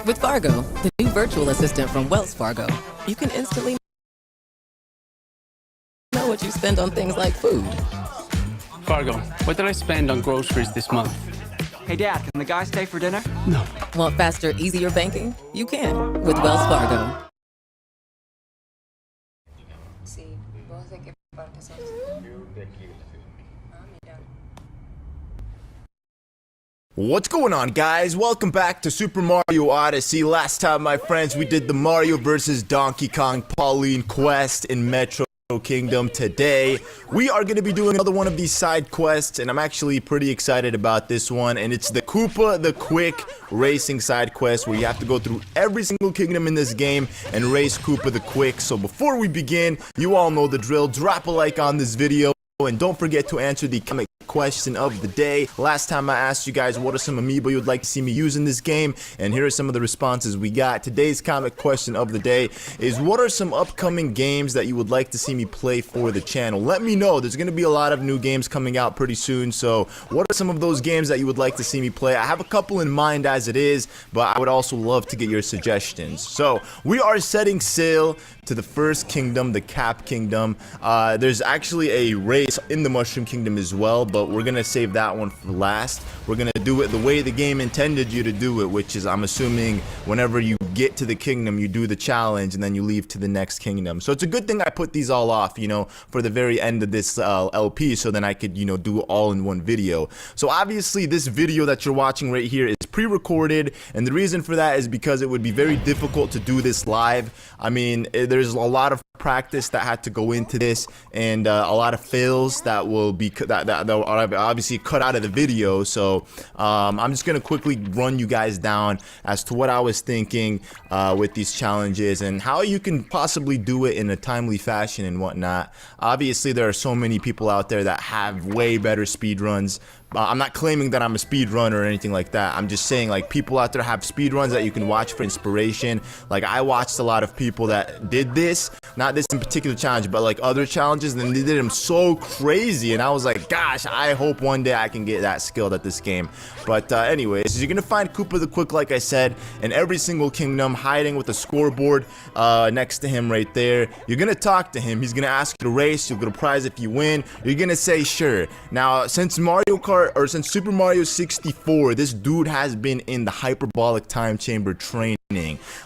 With Fargo, the new virtual assistant from Wells Fargo, you can instantly know what you spend on things like food. Fargo, what did I spend on groceries this month? Hey, Dad, can the guy stay for dinner? No. Want faster, easier banking? You can with Wells Fargo. Sí, ¿vos de qué parte sos? What's going on, guys? Welcome back to Super Mario Odyssey. Last time, my friends, we did the Mario vs. Donkey Kong Pauline quest in Metro Kingdom. Today, we are going to be doing another one of these side quests, and I'm actually pretty excited about this one, and it's the Koopa the Quick racing side quest, where you have to go through every single kingdom in this game and race Koopa the Quick. So before we begin, you all know the drill. Drop a like on this video, and don't forget to answer the comment question of the day. Last time I asked you guys what are some amiibo you would like to see me use in this game, and here are some of the responses we got. Today's comic question of the day is, what are some upcoming games that you would like to see me play for the channel? Let me know. There's going to be a lot of new games coming out pretty soon, so what are some of those games that you would like to see me play? I have a couple in mind as it is, but I would also love to get your suggestions. So we are setting sail to the first kingdom, the Cap Kingdom. There's actually a race in the Mushroom Kingdom as well, but we're gonna save that one for last. We're gonna do it the way the game intended you to do it, which is, I'm assuming, whenever you get to the kingdom, you do the challenge and then you leave to the next kingdom. So it's a good thing I put these all off, you know, for the very end of this LP, so then I could, you know, do it all in one video. So obviously this video that you're watching right here is pre-recorded, and the reason for that is because it would be very difficult to do this live. I mean, there's a lot of practice that had to go into this, and a lot of fails that will be that are obviously cut out of the video. So I'm just gonna quickly run you guys down as to what I was thinking with these challenges and how you can possibly do it in a timely fashion and whatnot. Obviously there are so many people out there that have way better speed runs. I'm not claiming that I'm a speed runner or anything like that. I'm just saying, like, people out there have speed runs that you can watch for inspiration. Like, I watched a lot of people that did this, not this in particular challenge, but like other challenges, and they did them so crazy, and I was like, gosh, I hope one day I can get that skilled at this game. But anyways, you're gonna find Koopa the Quick, like I said, in every single kingdom, hiding with a scoreboard next to him right there. You're gonna talk to him. He's gonna ask you to race. You'll get a prize if you win. You're gonna say sure. Now, since Mario Kart, or since Super Mario 64, this dude has been in the hyperbolic time chamber training.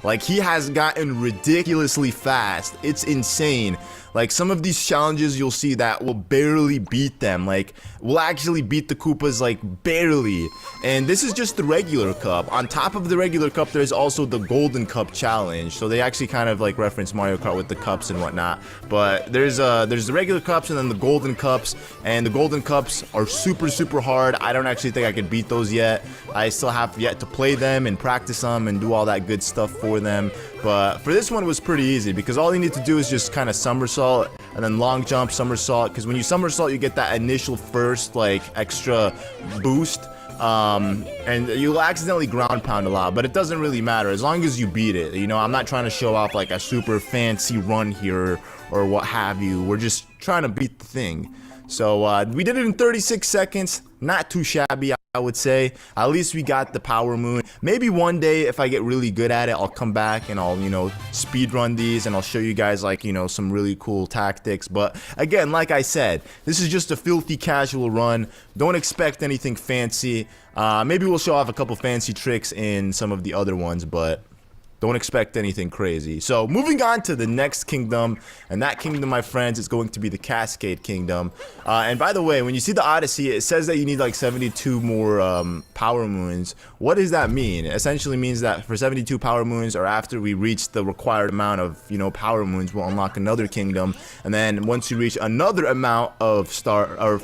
Like, he has gotten ridiculously fast. It's insane. Like, some of these challenges you'll see that will barely beat them. Like, we'll actually beat the Koopas, like, barely. And this is just the regular cup. On top of the regular cup, there's also the Golden Cup challenge. So they actually kind of like reference Mario Kart with the cups and whatnot. But there's the regular cups and then the Golden Cups. And the Golden Cups are super hard. I don't actually think I can beat those yet. I still have yet to play them and practice them and do all that good stuff for them. But for this one, it was pretty easy because all you need to do is just kind of somersault and then long jump, somersault, because when you somersault you get that initial first like extra boost, and you'll accidentally ground pound a lot, but it doesn't really matter as long as you beat it. You know, I'm not trying to show off like a super fancy run here or what have you. We're just trying to beat the thing. So we did it in 36 seconds, not too shabby, I would say. At least we got the Power Moon. Maybe one day, if I get really good at it, I'll come back and I'll, you know, speed run these and I'll show you guys, like, you know, some really cool tactics. But again, like I said, this is just a filthy casual run. Don't expect anything fancy. Maybe we'll show off a couple fancy tricks in some of the other ones, but don't expect anything crazy. So moving on to the next kingdom, and that kingdom, my friends, is going to be the Cascade Kingdom. And by the way, when you see the Odyssey, it says that you need like 72 more Power Moons. What does that mean? It essentially means that for 72 Power Moons, or after we reach the required amount of, you know, Power Moons, we'll unlock another kingdom. And then once you reach another amount of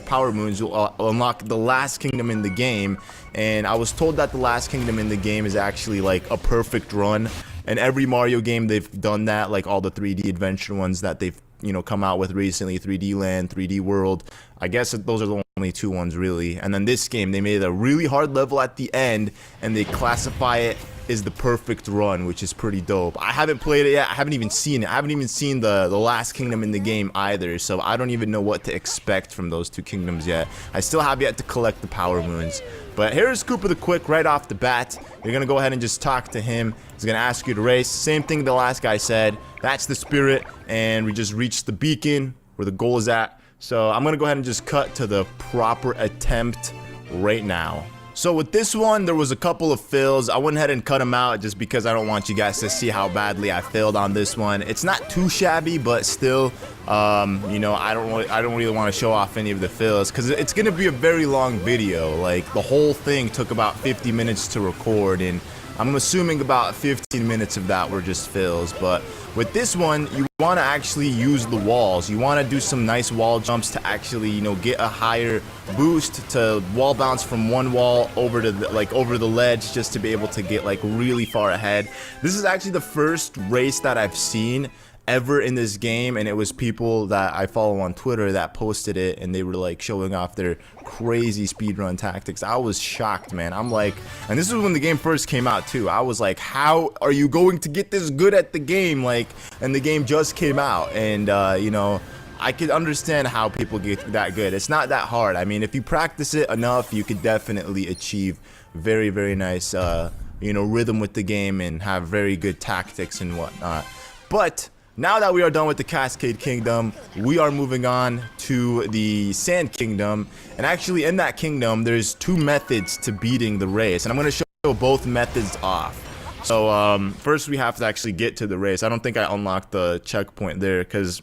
Power Moons, you'll unlock the last kingdom in the game. And I was told that the last kingdom in the game is actually like a perfect run. And every Mario game they've done that, like all the 3D adventure ones that they've, you know, come out with recently, 3D Land, 3D World. I guess those are the only two ones really. And then this game, they made a really hard level at the end and they classify it as the perfect run, which is pretty dope. I haven't played it yet. I haven't even seen it. I haven't even seen the last kingdom in the game either, so I don't even know what to expect from those two kingdoms yet. I still have yet to collect the Power Moons. But here's Koopa the Quick right off the bat. You're gonna go ahead and just talk to him. He's gonna ask you to race. Same thing the last guy said. That's the spirit, and we just reached the beacon where the goal is at. So I'm gonna go ahead and just cut to the proper attempt right now. So with this one, there was a couple of fails. I went ahead and cut them out just because I don't want you guys to see how badly I failed on this one. It's not too shabby, but still, you know, I don't really want to show off any of the fails because it's gonna be a very long video. Like the whole thing took about 50 minutes to record, and I'm assuming about 15 minutes of that were just fails. But with this one, you want to actually use the walls. You want to do some nice wall jumps to actually, you know, get a higher boost to wall bounce from one wall over to over the ledge, just to be able to get like really far ahead. This is actually the first race that I've seen ever in this game, and it was people that I follow on Twitter that posted it, and they were like showing off their crazy speedrun tactics. I was shocked, man. I'm like, and this was when the game first came out too. I was like, how are you going to get this good at the game? Like, and the game just came out, and you know, I could understand how people get that good. It's not that hard. I mean, if you practice it enough, you could definitely achieve very, very nice you know, rhythm with the game and have very good tactics and whatnot. But now that we are done with the Cascade Kingdom, we are moving on to the Sand Kingdom. And actually in that kingdom, there's two methods to beating the race. And I'm going to show both methods off. So first we have to actually get to the race. I don't think I unlocked the checkpoint there because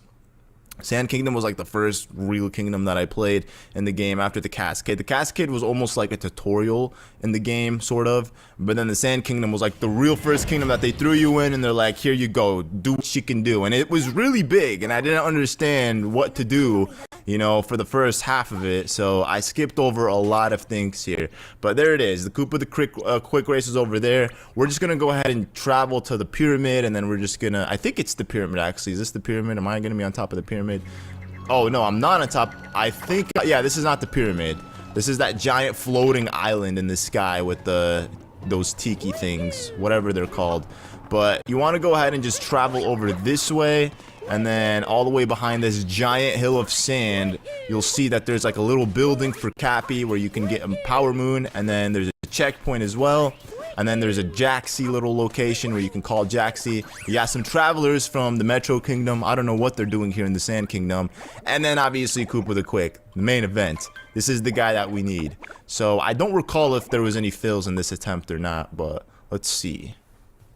Sand Kingdom was like the first real kingdom that I played in the game after the Cascade. The Cascade was almost like a tutorial in the game, sort of. But then the Sand Kingdom was like the real first kingdom that they threw you in, and they're like, here you go, do what you can do. And it was really big, and I didn't understand what to do, you know, for the first half of it. So I skipped over a lot of things here. But there it is. The Koopa the Quick race is over there. We're just going to go ahead and travel to the pyramid, and then we're just going to, I think it's the pyramid actually. Is this the pyramid? Am I going to be on top of the pyramid? Oh no, I'm not on top. I think, yeah, this is not the pyramid. This is that giant floating island in the sky with those tiki things, whatever they're called. But you want to go ahead and just travel over this way, and then all the way behind this giant hill of sand, you'll see that there's like a little building for Cappy where you can get a power moon, and then there's a checkpoint as well. And then there's a Jaxi little location where you can call Jaxi. You got some travelers from the Metro Kingdom. I don't know what they're doing here in the Sand Kingdom. And then obviously Koopa the Quick, the main event. This is the guy that we need. So I don't recall if there was any fails in this attempt or not, but let's see.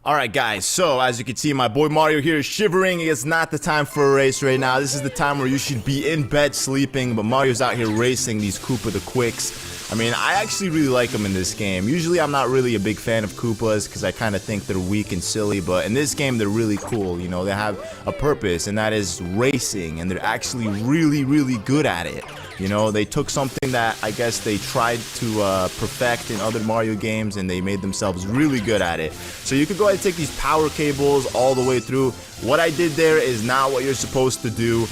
Alright guys, so as you can see, my boy Mario here is shivering. It's not the time for a race right now. This is the time where you should be in bed sleeping, but Mario's out here racing these Koopa the Quicks. I mean, I actually really like them in this game. Usually I'm not really a big fan of Koopas because I kind of think they're weak and silly, but in this game they're really cool. You know, they have a purpose, and that is racing, and they're actually really, really good at it. You know, they took something that I guess they tried to perfect in other Mario games, and they made themselves really good at it. So you could go ahead and take these power cables all the way through. What I did there is not what you're supposed to do.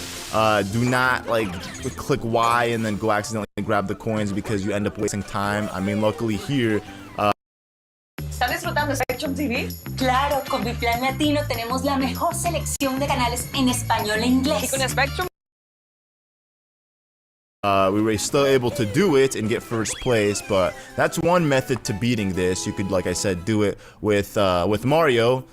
Do not like click Y and then go accidentally grab the coins because you end up wasting time. I mean, luckily here, ¿Están disfrutando Spectrum TV? Claro, con Mi Plan Latino tenemos la mejor selección de canales en español e inglés. Y con Spectrum we were still able to do it and get first place, but that's one method to beating this. You could, like I said, do it with Mario,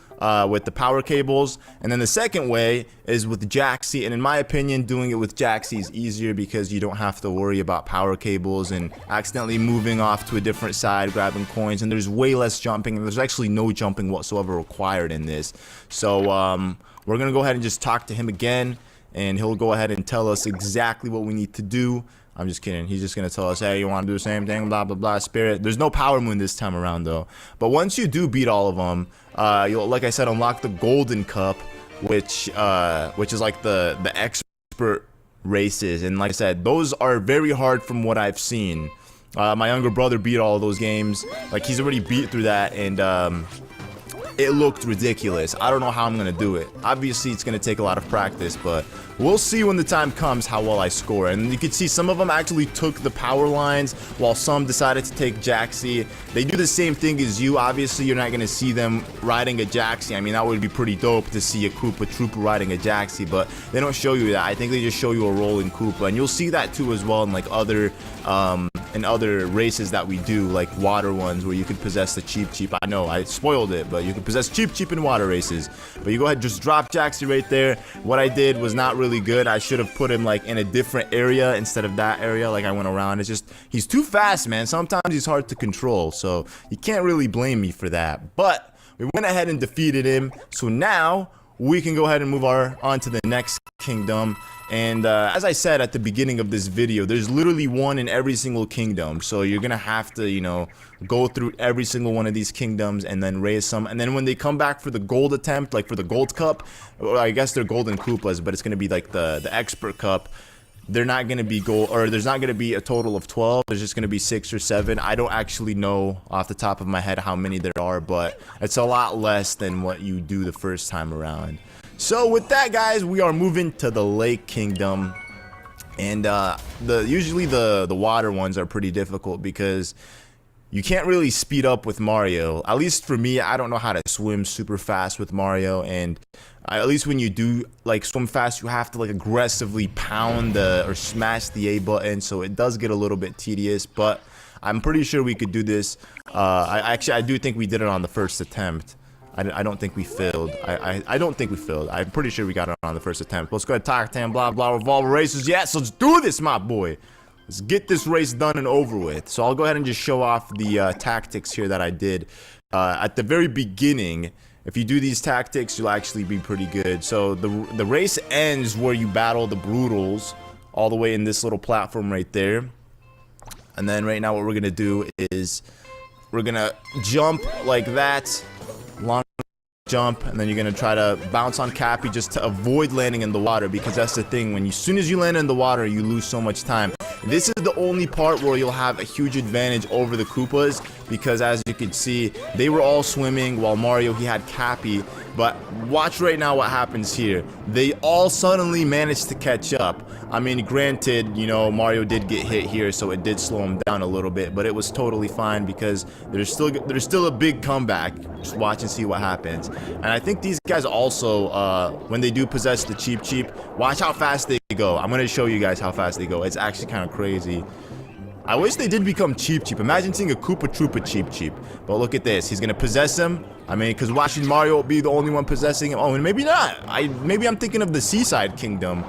with the power cables, and then the second way is with Jaxi. And in my opinion, doing it with Jaxi is easier because you don't have to worry about power cables and accidentally moving off to a different side, grabbing coins, and there's way less jumping, and there's actually no jumping whatsoever required in this. So we're gonna go ahead and just talk to him again, and he'll go ahead and tell us exactly what we need to do. I'm just kidding. He's just going to tell us, hey, you want to do the same thing, blah, blah, blah, spirit. There's no power moon this time around, though. But once you do beat all of them, you'll, like I said, unlock the Golden Cup, which is like the expert races. And like I said, those are very hard from what I've seen. My younger brother beat all of those games. Like, he's already beat through that, and it looked ridiculous. I don't know how I'm gonna do it. Obviously it's gonna take a lot of practice, but we'll see when the time comes how well I score. And you can see some of them actually took the power lines, while some decided to take Jaxi. They do the same thing as you. Obviously you're not gonna see them riding a Jaxi. I mean, that would be pretty dope to see a Koopa Troopa riding a Jaxi, but they don't show you that. I think they just show you a rolling Koopa, and you'll see that too as well in like other in other races that we do, like water ones where you could possess the Cheep Cheep. I know I spoiled it, but you can possess Cheep Cheep in water races. But you go ahead, just drop Jaxi right there. What I did was not really good. I should have put him like in a different area instead of that area. Like I went around. It's just he's too fast, man. Sometimes he's hard to control, so you can't really blame me for that. But we went ahead and defeated him. So now we can go ahead and move on to the next kingdom. And as I said at the beginning of this video, there's literally one in every single kingdom. So you're gonna have to, you know, go through every single one of these kingdoms and then raise some. And then when they come back for the gold attempt, like for the gold cup, or I guess they're golden Koopas, but it's gonna be like the expert cup. They're not gonna be gold, or there's not gonna be a total of 12. There's just gonna be 6 or 7. I don't actually know off the top of my head how many there are, but it's a lot less than what you do the first time around. So with that, guys, we are moving to the Lake Kingdom, and usually the water ones are pretty difficult because you can't really speed up with Mario. At least for me, I don't know how to swim super fast with Mario, and at least when you do like swim fast, you have to like aggressively pound or smash the A button, so it does get a little bit tedious. But I'm pretty sure we could do this. I do think we did it on the first attempt. I don't think we failed. I don't think we failed. I'm pretty sure we got it on the first attempt. Let's go ahead, Tartan, blah, blah, revolver races. Yes, let's do this, my boy. Let's get this race done and over with. So I'll go ahead and just show off the tactics here that I did. At the very beginning, if you do these tactics, you'll actually be pretty good. So the race ends where you battle the Brutals all the way in this little platform right there. And then right now what we're going to do is we're going to jump like that. Long jump, and then you're gonna try to bounce on Cappy just to avoid landing in the water, because that's the thing, when as soon as you land in the water, you lose so much time. This is the only part where you'll have a huge advantage over the Koopas, because as you can see, they were all swimming while Mario, he had Cappy. But watch right now what happens here. They all suddenly managed to catch up. I mean, granted, you know, Mario did get hit here, so it did slow him down a little bit, but it was totally fine because there's still a big comeback. Just watch and see what happens. And I think these guys also, when they do possess the Cheep Cheep, watch how fast they go. I'm gonna show you guys how fast they go. It's actually kind of crazy. I wish they did become Cheep Cheep. Imagine seeing a Koopa Troopa Cheep Cheep. But look at this. He's gonna possess him. I mean, because watching Mario be the only one possessing him. Oh, and maybe not. Maybe I'm thinking of the Seaside Kingdom.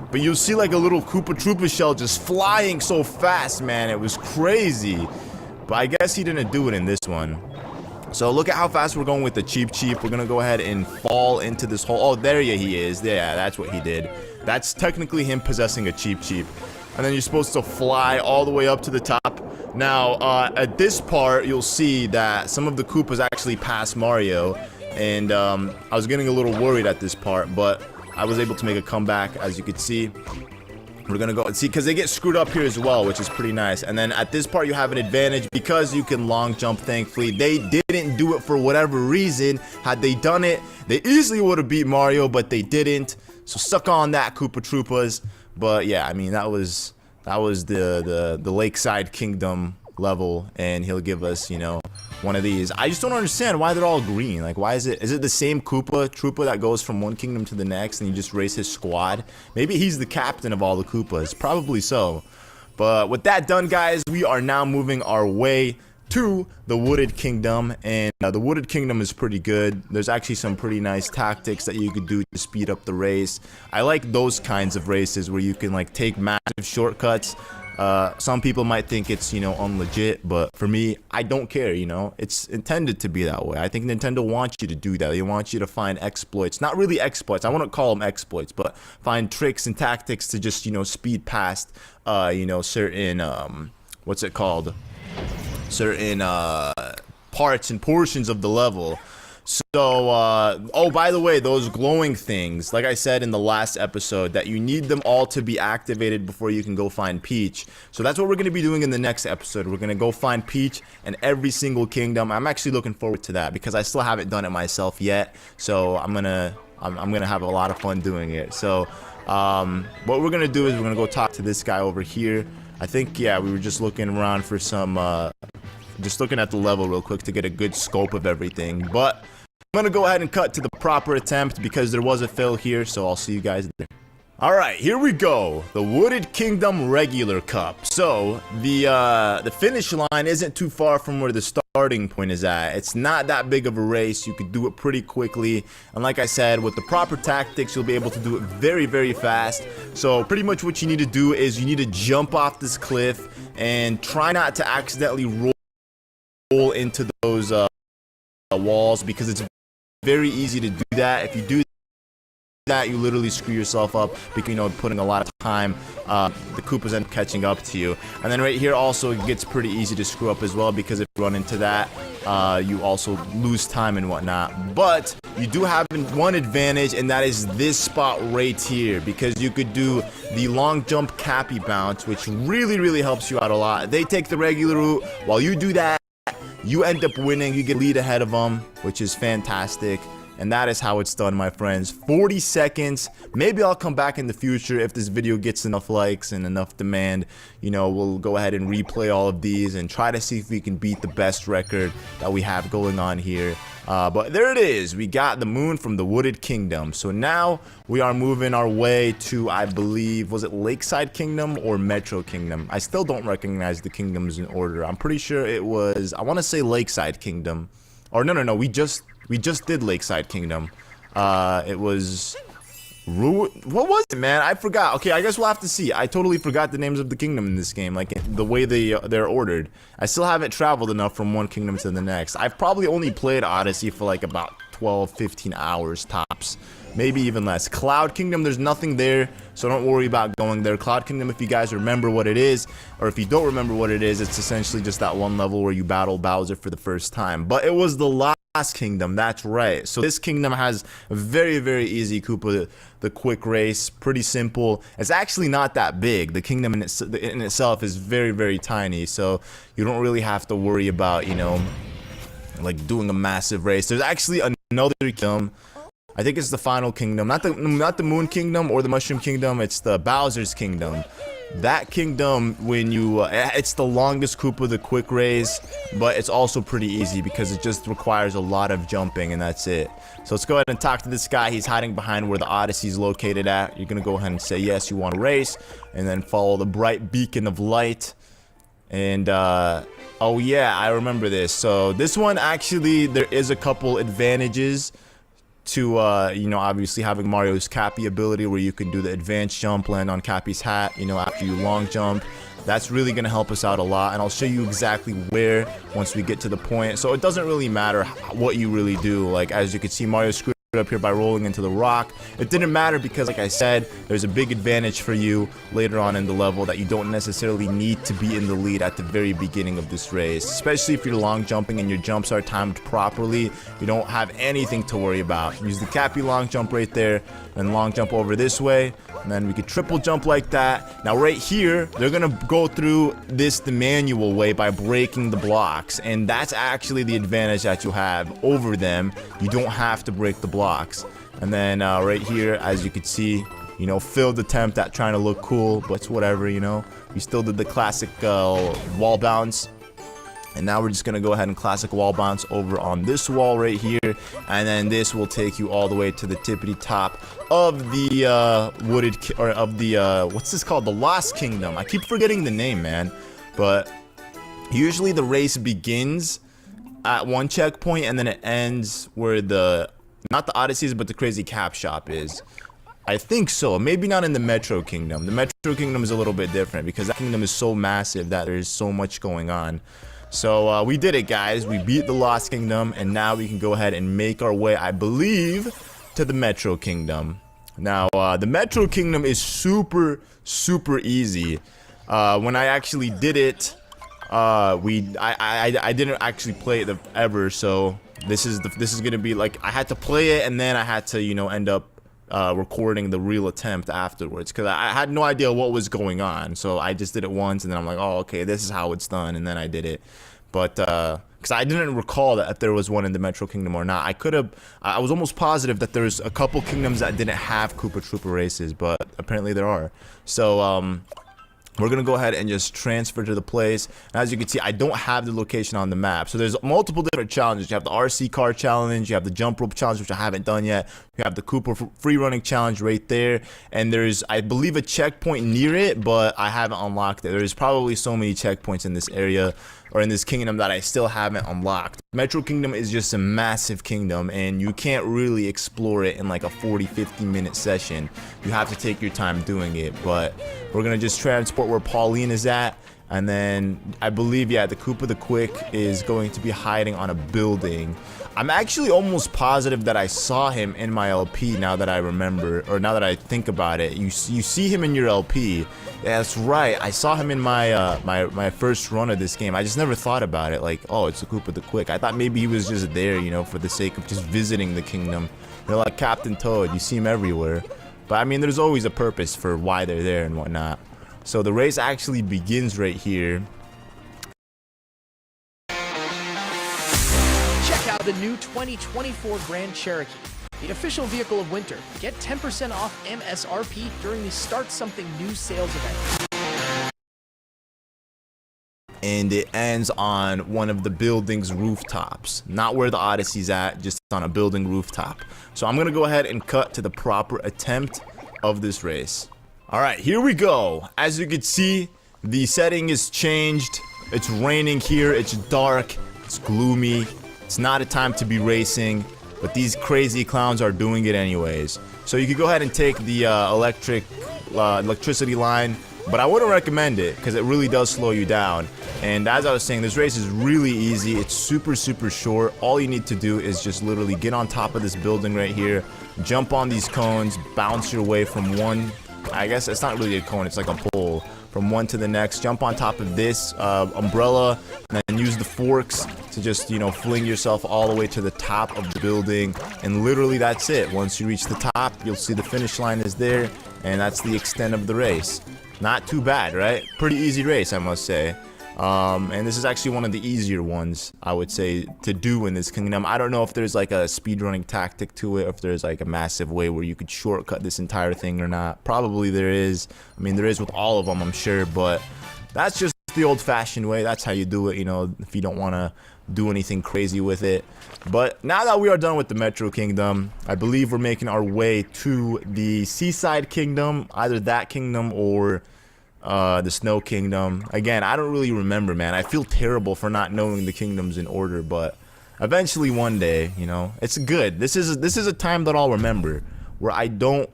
But you'll see like a little Koopa Troopa shell just flying so fast, man. It was crazy. But I guess he didn't do it in this one. So look at how fast we're going with the Cheep Cheep. We're gonna go ahead and fall into this hole. Oh, there he is. Yeah, that's what he did. That's technically him possessing a Cheep Cheep. And then you're supposed to fly all the way up to the top. Now, at this part, you'll see that some of the Koopas actually pass Mario. And I was getting a little worried at this part, but I was able to make a comeback, as you can see. We're gonna go and see, because they get screwed up here as well, which is pretty nice. And then at this part, you have an advantage because you can long jump, thankfully. They didn't do it for whatever reason. Had they done it, they easily would have beat Mario, but they didn't. So suck on that, Koopa Troopas. But yeah, I mean, that was the Lakeside Kingdom level, and he'll give us, you know, one of these. I just don't understand why they're all green. Like, why is it the same Koopa Troopa that goes from one kingdom to the next and you just race his squad? Maybe he's the captain of all the Koopas. Probably so. But with that done, guys, we are now moving our way to the Wooded Kingdom, and the Wooded Kingdom is pretty good. There's actually some pretty nice tactics that you could do to speed up the race. I like those kinds of races where you can like take massive shortcuts. Some people might think it's, you know, unlegit, but for me, I don't care, you know. It's intended to be that way. I think Nintendo wants you to do that. They want you to find exploits. Not really exploits. I wouldn't call them exploits, but find tricks and tactics to just, you know, speed past, you know, certain, what's it called? Certain parts and portions of the level. So oh, by the way, those glowing things, like I said in the last episode, that you need them all to be activated before you can go find Peach. So that's what we're going to be doing in the next episode. We're going to go find Peach in every single kingdom. I'm actually looking forward to that because I still haven't done it myself yet. So I'm gonna have a lot of fun doing it. So what we're gonna do is we're gonna go talk to this guy over here. I think, yeah, we were just looking around for some, just looking at the level real quick to get a good scope of everything. But I'm gonna go ahead and cut to the proper attempt because there was a fail here, so I'll see you guys there. All right, here we go. The Wooded Kingdom Regular Cup. So the finish line isn't too far from where the starting point is at. It's not that big of a race. You could do it pretty quickly. And like I said, with the proper tactics, you'll be able to do it very, very fast. So pretty much what you need to do is you need to jump off this cliff and try not to accidentally roll into those walls, because it's very easy to do that. If you do that, you literally screw yourself up because, you know, putting a lot of time, the Koopas end up catching up to you. And then right here also it gets pretty easy to screw up as well, because if you run into that, you also lose time and whatnot. But you do have one advantage, and that is this spot right here, because you could do the long jump cappy bounce, which really helps you out a lot. They take the regular route. While you do that, you end up winning. You get lead ahead of them, which is fantastic. And that is how it's done, my friends. 40 seconds. Maybe I'll come back in the future if this video gets enough likes and enough demand. You know, we'll go ahead and replay all of these and try to see if we can beat the best record that we have going on here. But there it is. We got the moon from the Wooded Kingdom. So now we are moving our way to, I believe, was it Lakeside Kingdom or Metro Kingdom? I still don't recognize the kingdoms in order. I'm pretty sure it was, I want to say Lakeside Kingdom. Or no, we just did Lakeside Kingdom. It was what was it, man? I forgot. Okay, I guess we'll have to see. I totally forgot the names of the kingdom in this game, like the way they're ordered. I still haven't traveled enough from one kingdom to the next. I've probably only played Odyssey for like about 12-15 hours tops, maybe even less. Cloud Kingdom, there's nothing there, so don't worry about going there. Cloud Kingdom, if you guys remember what it is, or if you don't remember what it is, it's essentially just that one level where you battle Bowser for the first time. But it was the last kingdom, that's right. So this kingdom has a very easy Koopa, the quick race, pretty simple. It's actually not that big. The kingdom in itself is very tiny, so you don't really have to worry about, you know, like doing a massive race. There's actually another kingdom. I think it's the final kingdom, not the Moon Kingdom or the Mushroom Kingdom. It's the Bowser's Kingdom. That kingdom, when you it's the longest Koopa, the quick race, but it's also pretty easy because it just requires a lot of jumping, and that's it. So let's go ahead and talk to this guy. He's hiding behind where the Odyssey is located at. You're gonna go ahead and say yes, you want to race, and then follow the bright beacon of light. And oh yeah, I remember this. So this one, actually, there is a couple advantages to you know, obviously having Mario's Cappy ability, where you can do the advanced jump, land on Cappy's hat, you know, after you long jump. That's really gonna help us out a lot, and I'll show you exactly where once we get to the point. So it doesn't really matter what you really do. Like, as you can see, Mario screwed up here by rolling into the rock. It didn't matter because, like I said, there's a big advantage for you later on in the level that you don't necessarily need to be in the lead at the very beginning of this race. Especially if you're long jumping and your jumps are timed properly, you don't have anything to worry about. Use the Cappy long jump right there, and long jump over this way, and then we could triple jump like that. Now right here, they're gonna go through this the manual way by breaking the blocks, and that's actually the advantage that you have over them. You don't have to break the blocks. And then right here, as you can see, you know, failed attempt at trying to look cool, but it's whatever, you know. We still did the classic wall bounce. And now we're just gonna go ahead and classic wall bounce over on this wall right here, and then this will take you all the way to the tippity top of the what's this called? The Lost Kingdom. I keep forgetting the name, man. But usually the race begins at one checkpoint and then it ends where not the Odysseys, but the Crazy Cap Shop is. I think so. Maybe not in the Metro Kingdom. The Metro Kingdom is a little bit different because that kingdom is so massive that there's so much going on. So we did it, guys. We beat the Lost Kingdom, and now we can go ahead and make our way, I believe, to the Metro Kingdom. Now the Metro Kingdom is super easy. When I actually did it, I didn't actually play it ever, so this is gonna be like, I had to play it and then I had to, you know, end up recording the real attempt afterwards, because I had no idea what was going on. So I just did it once, and then I'm like, oh, okay, this is how it's done, and then I did it. But because I didn't recall that if there was one in the Metro Kingdom or not. I was almost positive that there's a couple kingdoms that didn't have Koopa Troopa races, but apparently there are. So we're gonna go ahead and just transfer to the place. And as you can see, I don't have the location on the map. So there's multiple different challenges. You have the RC car challenge, you have the jump rope challenge, which I haven't done yet. You have the Cooper free running challenge right there. And there's, I believe, a checkpoint near it, but I haven't unlocked it. There's probably so many checkpoints in this area or in this kingdom that I still haven't unlocked. Metro Kingdom is just a massive kingdom, and you can't really explore it in like a 40-50 minute session. You have to take your time doing it. But we're gonna just transport where Pauline is at, and then I believe, yeah, the Koopa the Quick is going to be hiding on a building. I'm actually almost positive that I saw him in my LP, now that I remember, or now that I think about it. You see him in your LP. Yeah, that's right. I saw him in my my first run of this game. I just never thought about it, like, oh, it's the Koopa the Quick. I thought maybe he was just there, you know, for the sake of just visiting the kingdom. They're like Captain Toad. You see him everywhere. But I mean, there's always a purpose for why they're there and whatnot. So the race actually begins right here. Check out the new 2024 Grand Cherokee, the official vehicle of winter. Get 10% off MSRP during the Start Something New sales event. And it ends on one of the building's rooftops. Not where the Odyssey's at, just on a building rooftop. So I'm gonna go ahead and cut to the proper attempt of this race. All right, here we go. As you can see, the setting is changed. It's raining here, it's dark, it's gloomy. It's not a time to be racing, but these crazy clowns are doing it anyways. So you can go ahead and take the electricity line, but I wouldn't recommend it because it really does slow you down. And as I was saying, this race is really easy. It's super short. All you need to do is just literally get on top of this building right here, jump on these cones, bounce your way from one, I guess it's not really a cone, it's like a pole, from one to the next, jump on top of this umbrella, and then use the forks to just, you know, fling yourself all the way to the top of the building. And literally that's it. Once you reach the top, you'll see the finish line is there, and that's the extent of the race. Not too bad, right? Pretty easy race, I must say. And this is actually one of the easier ones, I would say, to do in this kingdom. I don't know if there's like a speedrunning tactic to it, or if there's like a massive way where you could shortcut this entire thing or not. Probably there is. I mean, there is with all of them, I'm sure, but that's just the old-fashioned way. That's how you do it, you know, if you don't want to do anything crazy with it. But now that we are done with the Metro Kingdom, I believe we're making our way to the Seaside Kingdom, either that kingdom or the Snow Kingdom. Again, I don't really remember, man. I feel terrible for not knowing the kingdoms in order, but eventually one day, you know, it's good. This is a time that I'll remember, where I don't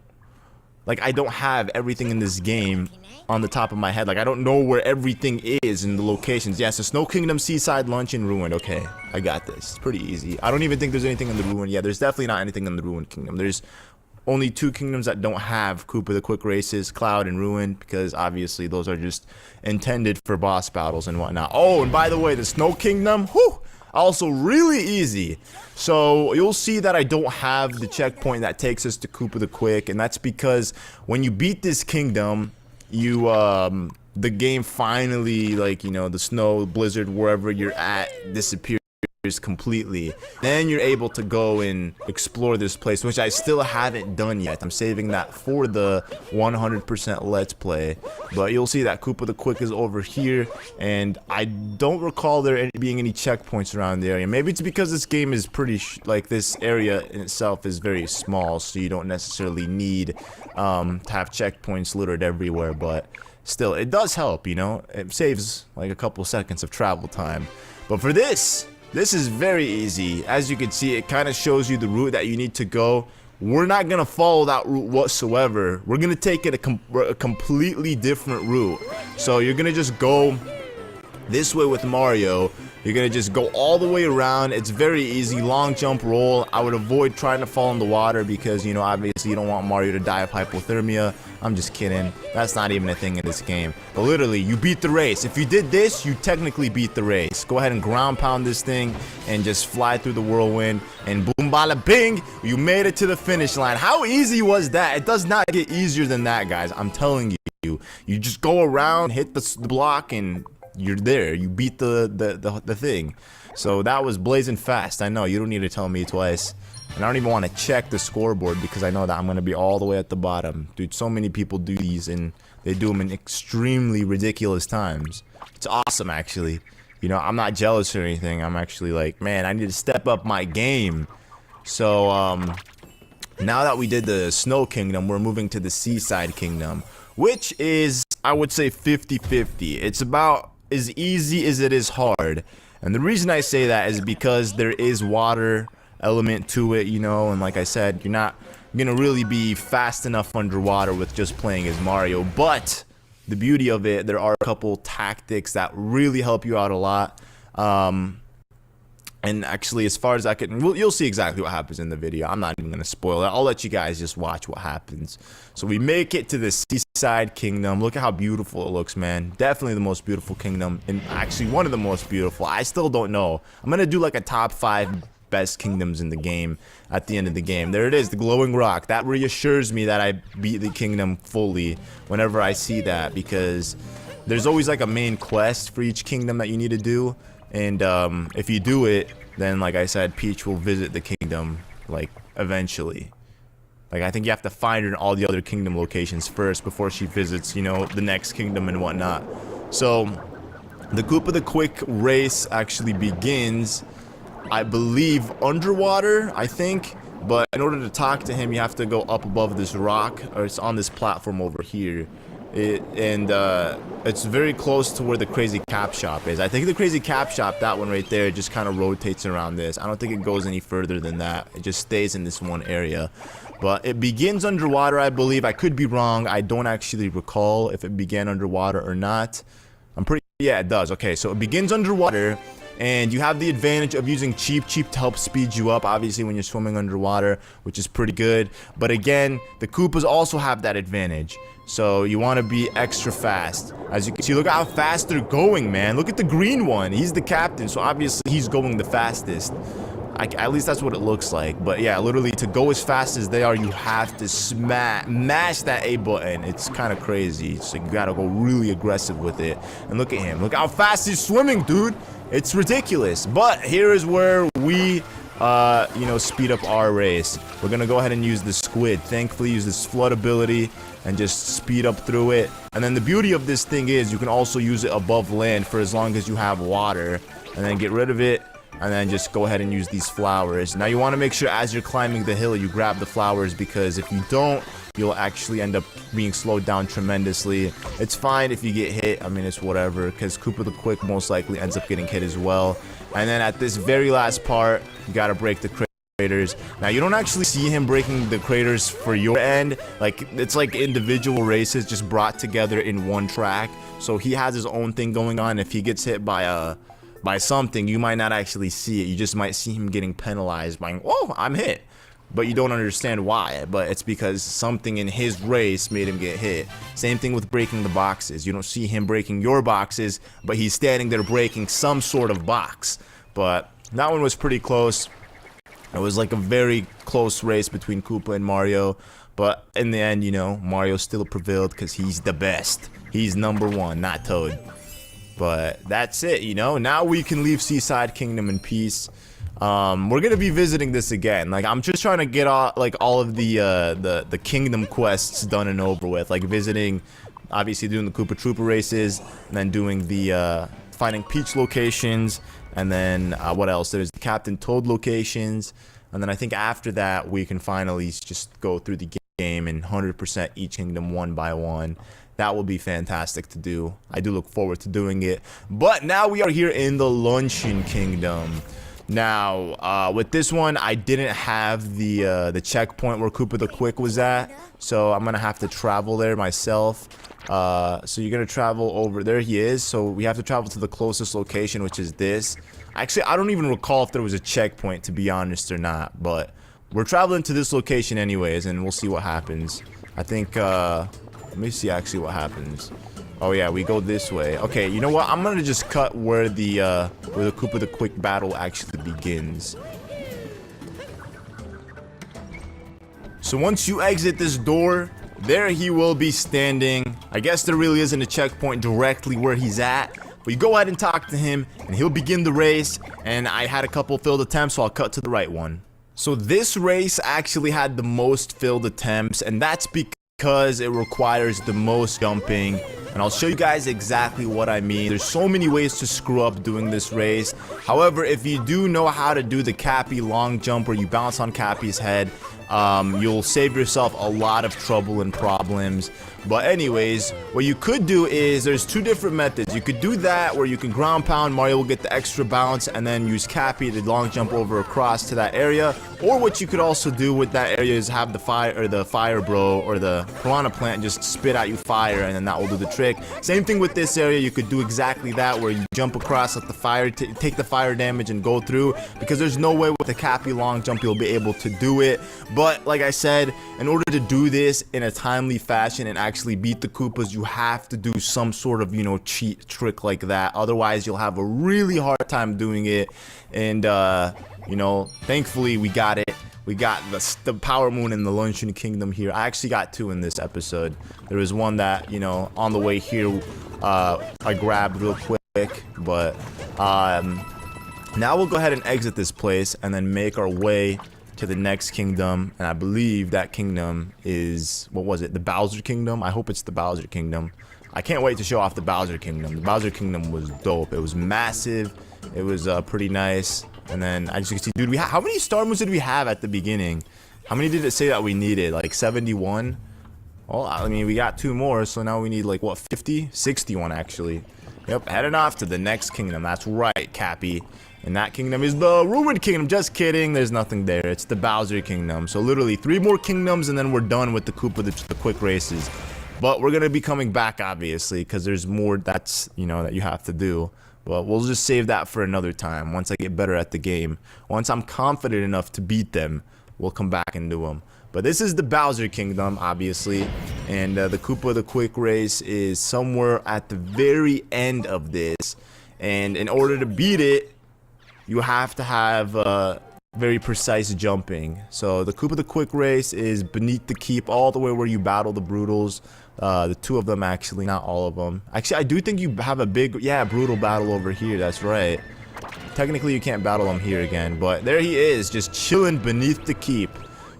have everything in this game on the top of my head. Like, I don't know where everything is in the locations. Yes, the Snow Kingdom, Seaside, Lunch, and Ruin. Okay, I got this. It's pretty easy. I don't even think there's anything in the Ruin. Yeah, there's definitely not anything in the Ruin Kingdom. There's only two kingdoms that don't have Koopa the Quick races, Cloud and Ruin, because obviously those are just intended for boss battles and whatnot. Oh, and by the way, the Snow Kingdom, whew, also really easy. So you'll see that I don't have the checkpoint that takes us to Koopa the Quick, and that's because when you beat this kingdom, you the game finally, like, you know, the snow blizzard wherever you're at disappears completely. Then you're able to go and explore this place, which I still haven't done yet. I'm saving that for the 100% let's play. But you'll see that Koopa the Quick is over here, and I don't recall there being any checkpoints around the area. Maybe it's because this game is pretty like, this area in itself is very small, so you don't necessarily need to have checkpoints littered everywhere. But still, it does help, you know. It saves like a couple seconds of travel time. But for this is very easy. As you can see, it kind of shows you the route that you need to go. We're not gonna follow that route whatsoever. We're gonna take it a completely different route. So you're gonna just go this way with Mario. You're gonna just go all the way around. It's very easy. Long jump, roll. I would avoid trying to fall in the water because, you know, obviously you don't want Mario to die of hypothermia. I'm just kidding. That's not even a thing in this game. But literally, you beat the race. If you did this, you technically beat the race. Go ahead and ground pound this thing and just fly through the whirlwind, and boom, bada, bing, you made it to the finish line. How easy was that? It does not get easier than that, guys. I'm telling you. You just go around, hit the block, and you're there. You beat the thing. So that was blazing fast. I know, you don't need to tell me twice. And I don't even want to check the scoreboard because I know that I'm going to be all the way at the bottom. Dude, so many people do these, and they do them in extremely ridiculous times. It's awesome, actually. You know, I'm not jealous or anything. I'm actually like, man, I need to step up my game. So, now that we did the Snow Kingdom, we're moving to the Seaside Kingdom, which is, I would say, 50-50. It's about as easy as it is hard. And the reason I say that is because there is water element to it, you know, and like I said, you're not gonna really be fast enough underwater with just playing as Mario. But the beauty of it, there are a couple tactics that really help you out a lot. And actually, as far as I can, you'll see exactly what happens in the video. I'm not even going to spoil it. I'll let you guys just watch what happens. So we make it to the Seaside Kingdom. Look at how beautiful it looks, man. Definitely the most beautiful kingdom. And actually, one of the most beautiful. I still don't know. I'm going to do like a top 5 best kingdoms in the game at the end of the game. There it is, the glowing rock. That reassures me that I beat the kingdom fully whenever I see that. Because there's always like a main quest for each kingdom that you need to do. And if you do it, then like I said, Peach will visit the kingdom, like, eventually. Like, I think you have to find her in all the other kingdom locations first before she visits, you know, the next kingdom and whatnot. So, the Koopa the Quick race actually begins, I believe, underwater, I think. But in order to talk to him, you have to go up above this rock, or it's on this platform over here. It's very close to where the Crazy Cap Shop is. I think the Crazy Cap Shop, that one right there, just kind of rotates around this. I don't think it goes any further than that. It just stays in this one area. But it begins underwater, I believe. I could be wrong. I don't actually recall if it began underwater or not. Yeah, it does. Okay, so it begins underwater. And you have the advantage of using Cheep to help speed you up, obviously, when you're swimming underwater, which is pretty good. But again, the Koopas also have that advantage. So you want to be extra fast. As you can see, look at how fast they're going, man. Look at the green one. He's the captain, so obviously he's going the fastest. At least that's what it looks like. But yeah, literally, to go as fast as they are, you have to mash that A button. It's kind of crazy. So you gotta go really aggressive with it. And look at him. Look how fast he's swimming, dude. It's ridiculous. But here is where we, you know, speed up our race. We're gonna go ahead and use the squid. Thankfully, use this flood ability and just speed up through it. And then the beauty of this thing is you can also use it above land for as long as you have water. And then get rid of it. And then just go ahead and use these flowers. Now you want to make sure as you're climbing the hill you grab the flowers, because if you don't, you'll actually end up being slowed down tremendously. It's fine if you get hit. I mean, it's whatever, because Koopa the Quick most likely ends up getting hit as well. And then at this very last part, you gotta break the craters. Now you don't actually see him breaking the craters for your end. Like, it's like individual races just brought together in one track. So he has his own thing going on. If he gets hit by something, you might not actually see it. You just might see him getting penalized by, oh, I'm hit. But you don't understand why. But it's because something in his race made him get hit. Same thing with breaking the boxes. You don't see him breaking your boxes, but he's standing there breaking some sort of box. But that one was pretty close. It was like a very close race between Koopa and Mario. But in the end, you know, Mario still prevailed because he's the best. He's #1, not Toad. But that's it, you know. Now we can leave Seaside Kingdom in peace. We're gonna be visiting this again. Like, I'm just trying to get all of the kingdom quests done and over with. Like visiting, obviously doing the Koopa Troopa races, and then doing the finding Peach locations, and then what else? There's the Captain Toad locations, and then I think after that we can finally just go through the game and 100% each kingdom one by one. That will be fantastic to do. I do look forward to doing it. But now we are here in the Luncheon Kingdom. Now, with this one, I didn't have the checkpoint where Koopa the Quick was at, so I'm gonna have to travel there myself. So you're gonna travel over. There he is. So we have to travel to the closest location, which is this. Actually, I don't even recall if there was a checkpoint, to be honest, or not. But we're traveling to this location anyways, and we'll see what happens. I think. Let me see actually what happens. Oh yeah, we go this way. Okay, you know what? I'm gonna just cut where the Koopa the Quick battle actually begins. So once you exit this door, there he will be standing. I guess there really isn't a checkpoint directly where he's at, but you go ahead and talk to him, and he'll begin the race. And I had a couple failed attempts, so I'll cut to the right one. So this race actually had the most failed attempts, and that's because because it requires the most jumping. And I'll show you guys exactly what I mean. There's so many ways to screw up doing this race. However, if you do know how to do the Cappy long jump where you bounce on Cappy's head, you'll save yourself a lot of trouble and problems. But anyways, what you could do is there's two different methods. You could do that where you can ground pound, Mario will get the extra bounce, and then use Cappy to long jump over across to that area. Or what you could also do with that area is have the fire bro or the piranha plant just spit at you fire, and then that will do the trick. Same thing with this area. You could do exactly that where you jump across at the fire, take the fire damage and go through, because there's no way with the Cappy long jump you'll be able to do it. But like I said, in order to do this in a timely fashion and actually beat the Koopas, you have to do some sort of, you know, cheat trick like that. Otherwise, you'll have a really hard time doing it. And you know, thankfully we got it. We got the Power Moon and the Luncheon Kingdom here. I actually got two in this episode. There was one that, you know, on the way here I grabbed real quick, but now we'll go ahead and exit this place and then make our way to the next kingdom. And I believe that kingdom is, what was it, the Bowser Kingdom? I hope it's the Bowser Kingdom. I can't wait to show off the Bowser Kingdom. The Bowser Kingdom was dope. It was massive. It was pretty nice. And then as you can see, dude, how many star moons did we have at the beginning? How many did it say that we needed? Like 71? Well, I mean, we got two more, so now we need like what, 50? 61 actually. Yep, heading off to the next kingdom. That's right, Cappy. And that kingdom is the Ruined Kingdom. Just kidding, there's nothing there. It's the Bowser Kingdom. So literally 3 more kingdoms and then we're done with the Koopa, the quick races. But we're gonna be coming back, obviously, because there's more that's, you know, that you have to do. But we'll just save that for another time. Once I get better at the game, once I'm confident enough to beat them, we'll come back and do them. But this is the Bowser Kingdom, obviously, and the Koopa the Quick Race is somewhere at the very end of this. And in order to beat it, you have to have very precise jumping. So the Koopa the Quick Race is beneath the keep, all the way where you battle the Brutals. The 2 of them, actually, not all of them. Actually, I do think you have a big, yeah, brutal battle over here. That's right. Technically, you can't battle him here again, but there he is, just chilling beneath the keep.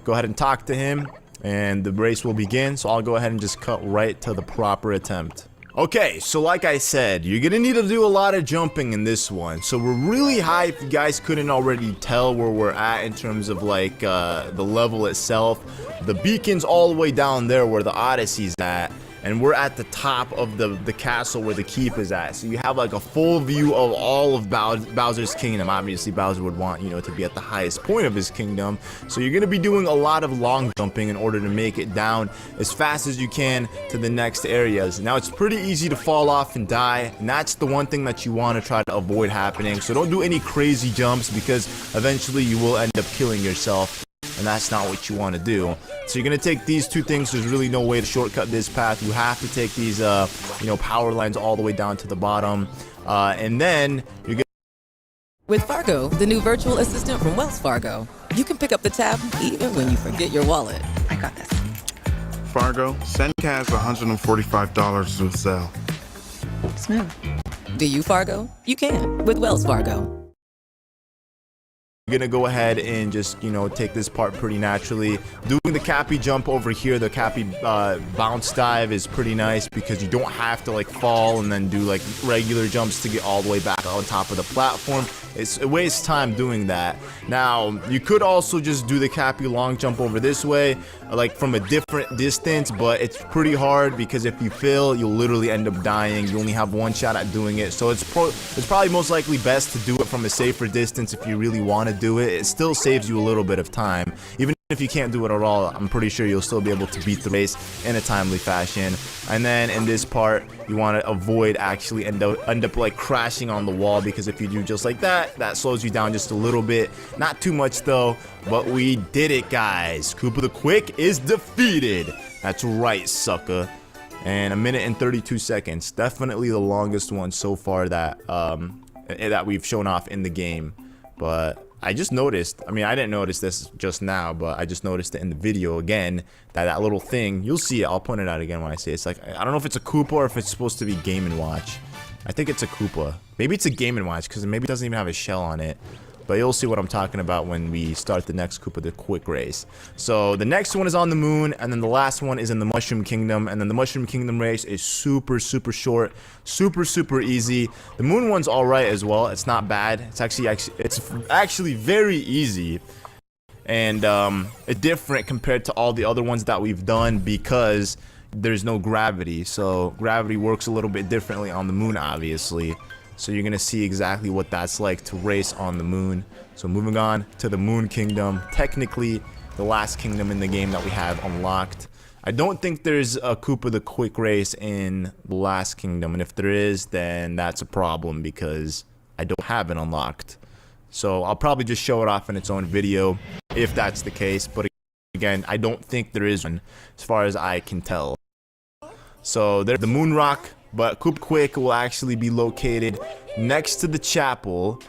Go ahead and talk to him, and the race will begin. So I'll go ahead and just cut right to the proper attempt. Okay, so like I said, you're gonna need to do a lot of jumping in this one. So we're really high, if you guys couldn't already tell where we're at in terms of like the level itself. The beacon's all the way down there where the Odyssey's at, and we're at the top of the castle where the keep is at. So you have like a full view of all of Bowser's kingdom. Obviously Bowser would want, you know, to be at the highest point of his kingdom. So you're gonna be doing a lot of long jumping in order to make it down as fast as you can to the next areas. Now it's pretty easy to fall off and die, and that's the one thing that you want to try to avoid happening. So don't do any crazy jumps, because eventually you will end up killing yourself, and that's not what you want to do. So you're gonna take these 2 things. There's really no way to shortcut this path. You have to take these you know, power lines all the way down to the bottom, and then you're gonna... With Fargo, the new virtual assistant from Wells Fargo, you can pick up the tab even when you forget your wallet. I got this. Fargo, send Kaz $145 to Zelle. Smooth. Do you, Fargo? You can with Wells Fargo. You're gonna go ahead and just, you know, take this part pretty naturally. Doing the Cappy jump over here, the Cappy bounce dive, is pretty nice because you don't have to like fall and then do like regular jumps to get all the way back on top of the platform. It wastes time doing that. Now you could also just do the Cappy long jump over this way, like from a different distance, but it's pretty hard because if you fail, you'll literally end up dying. You only have 1 shot at doing it, so it's probably most likely best to do it from a safer distance if you really want to do it. It still saves you a little bit of time. Even if you can't do it at all, I'm pretty sure you'll still be able to beat the race in a timely fashion. And then in this part, you want to avoid actually end up like crashing on the wall, because if you do just like that, that slows you down just a little bit. Not too much though, but we did it, guys. Koopa the Quick is defeated. That's right, sucker. And 1 minute and 32 seconds. Definitely the longest one so far that that we've shown off in the game. But I just noticed, I mean, I didn't notice this just now, but I just noticed it in the video again, that little thing, you'll see it, I'll point it out again when I say it. It's like, I don't know if it's a Koopa or if it's supposed to be Game & Watch. I think it's a Koopa. Maybe it's a Game & Watch, because maybe it doesn't even have a shell on it. But you'll see what I'm talking about when we start the next Koopa the Quick race. So the next one is on the moon, and then the last one is in the Mushroom Kingdom. And then the Mushroom Kingdom race is super short, super easy. The moon one's alright as well. It's not bad. It's actually very easy. And it's different compared to all the other ones that we've done because there's no gravity. So gravity works a little bit differently on the moon, obviously. So you're gonna see exactly what that's like to race on the moon. So moving on to the Moon Kingdom, technically the last kingdom in the game that we have unlocked. I don't think there's a Koopa the Quick race in the last kingdom, and if there is, then that's a problem because I don't have it unlocked. So I'll probably just show it off in its own video if that's the case. But again, I don't think there is one as far as I can tell. So there's the Moon Rock, but Koopa Quick will actually be located next to the chapel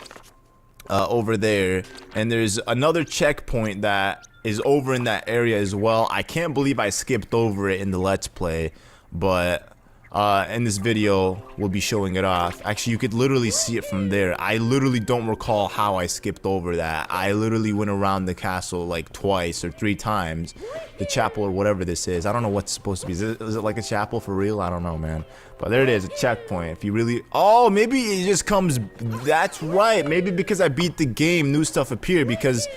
over there. And there's another checkpoint that is over in that area as well. I can't believe I skipped over it in the Let's Play, but in this video we'll be showing it off. Actually, you could literally see it from there. I literally don't recall how I skipped over that. I literally went around the castle like twice or 3 times, the chapel or whatever this is. I don't know what's supposed to be. Is it like a chapel for real? I don't know, man. But there it is, a checkpoint. If you really, oh, maybe it just comes, that's right, maybe because I beat the game, new stuff appeared. Because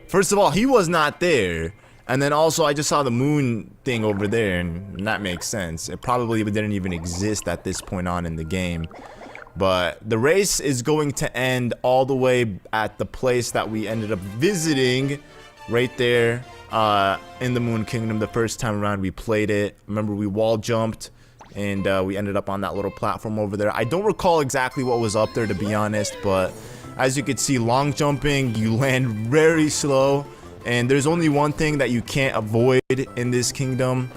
first of all, he was not there. And then also, I just saw the moon thing over there, and that makes sense. It probably didn't even exist at this point on in the game. But the race is going to end all the way at the place that we ended up visiting, right there in the Moon Kingdom. The first time around we played it, remember we wall jumped, and we ended up on that little platform over there. I don't recall exactly what was up there, to be honest, but as you can see, long jumping, you land very slow. And there's only one thing that you can't avoid in this kingdom's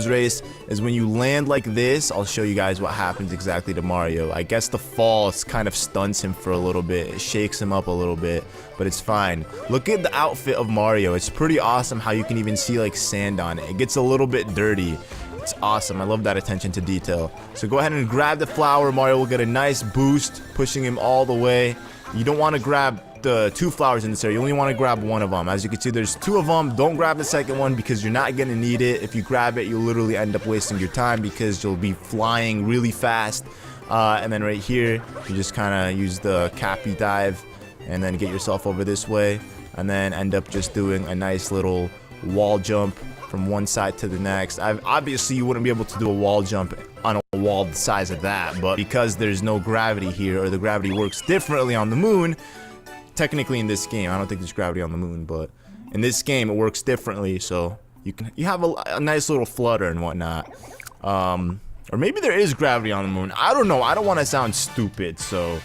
race, is when you land like this. I'll show you guys what happens exactly to Mario. I guess the fall kind of stunts him for a little bit. It shakes him up a little bit, but it's fine. Look at the outfit of Mario. It's pretty awesome how you can even see like sand on it. It gets a little bit dirty. It's awesome. I love that attention to detail. So go ahead and grab the flower. Mario will get a nice boost, pushing him all the way. You don't want to grab the 2 flowers in this area. You only want to grab 1 of them. As you can see, there's 2 of them. Don't grab the second one because you're not gonna need it. If you grab it, you'll literally end up wasting your time because you'll be flying really fast. And then right here, you just kind of use the Cappy dive and then get yourself over this way, and then end up just doing a nice little wall jump from one side to the next. Obviously, you wouldn't be able to do a wall jump on a wall the size of that, but because there's no gravity here, or the gravity works differently on the moon, technically in this game, I don't think there's gravity on the moon, but in this game it works differently, so you have a nice little flutter and whatnot. Or maybe there is gravity on the moon. I don't know. I don't want to sound stupid, so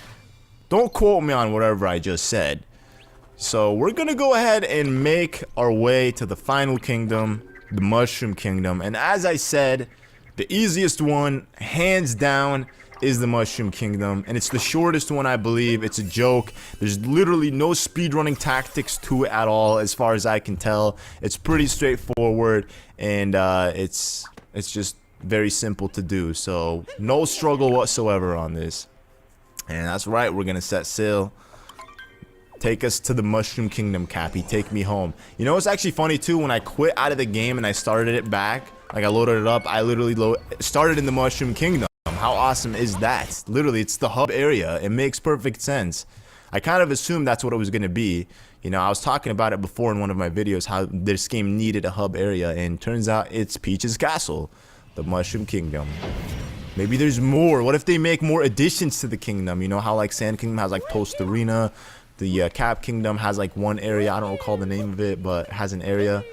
don't quote me on whatever I just said. So we're gonna go ahead and make our way to the final kingdom, the Mushroom Kingdom. And as I said, the easiest one, hands down, is the Mushroom Kingdom, and it's the shortest one, I believe. It's a joke. There's literally no speedrunning tactics to it at all, as far as I can tell. It's pretty straightforward, and it's just very simple to do. So no struggle whatsoever on this. And that's right, we're gonna set sail. Take us to the Mushroom Kingdom, Cappy. Take me home. You know, it's actually funny too, when I quit out of the game and I started it back, like I loaded it up, I literally started in the Mushroom Kingdom. How awesome is that? Literally, it's the hub area. It makes perfect sense. I kind of assumed that's what it was going to be. You know, I was talking about it before in one of my videos, how this game needed a hub area, and turns out it's Peach's Castle, the Mushroom Kingdom. Maybe there's more. What if they make more additions to the kingdom? You know how like Sand Kingdom has like Toast Arena, the Cap Kingdom has like one area, I don't recall the name of it, but it has an area.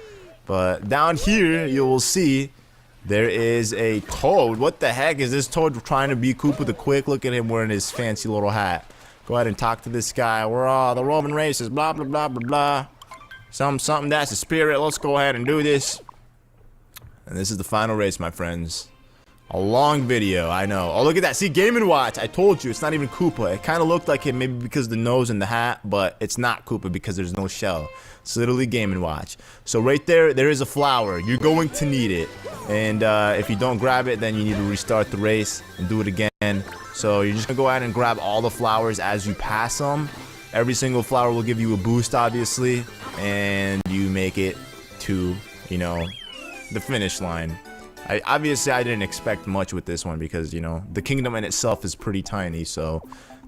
But down here, you will see there is a Toad. What the heck is this Toad trying to be Koopa the Quick? Look at him wearing his fancy little hat. Go ahead and talk to this guy. We're all the Roman races, blah, blah, blah, blah, blah. Something, that's the spirit. Let's go ahead and do this. And this is the final race, my friends. A long video, I know. Oh, look at that. See, Game & Watch. I told you, it's not even Koopa. It kind of looked like it maybe because of the nose and the hat, but it's not Koopa because there's no shell. It's literally Game & Watch. So right there, there is a flower. You're going to need it. And if you don't grab it, then you need to restart the race and do it again. So you're just going to go ahead and grab all the flowers as you pass them. Every single flower will give you a boost, obviously, and you make it to, you know, the finish line. Obviously I didn't expect much with this one because, you know, the kingdom in itself is pretty tiny, so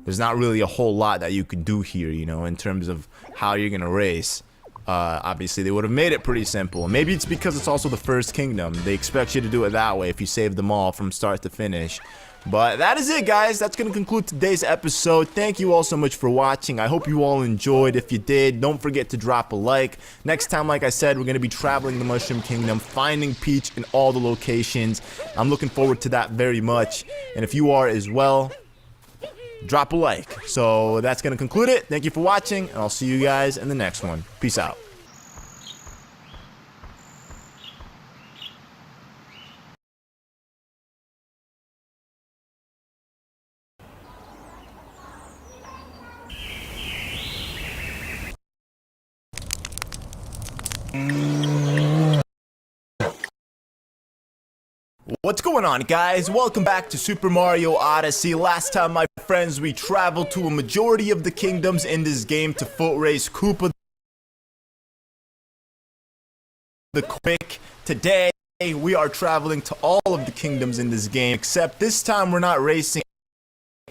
there's not really a whole lot that you could do here, you know, in terms of how you're gonna race. Obviously they would have made it pretty simple. Maybe it's because it's also the first kingdom. They expect you to do it that way if you save them all from start to finish. But that is it, guys. That's going to conclude today's episode. Thank you all so much for watching. I hope you all enjoyed. If you did, don't forget to drop a like. Next time, like I said, we're going to be traveling the Mushroom Kingdom, finding Peach in all the locations. I'm looking forward to that very much. And if you are as well, drop a like. So that's going to conclude it. Thank you for watching, and I'll see you guys in the next one. Peace out. What's going on, guys? Welcome back to Super Mario Odyssey. Last time, my friends, we traveled to a majority of the kingdoms in this game to foot race Koopa the Quick. Today, we are traveling to all of the kingdoms in this game, except this time we're not racing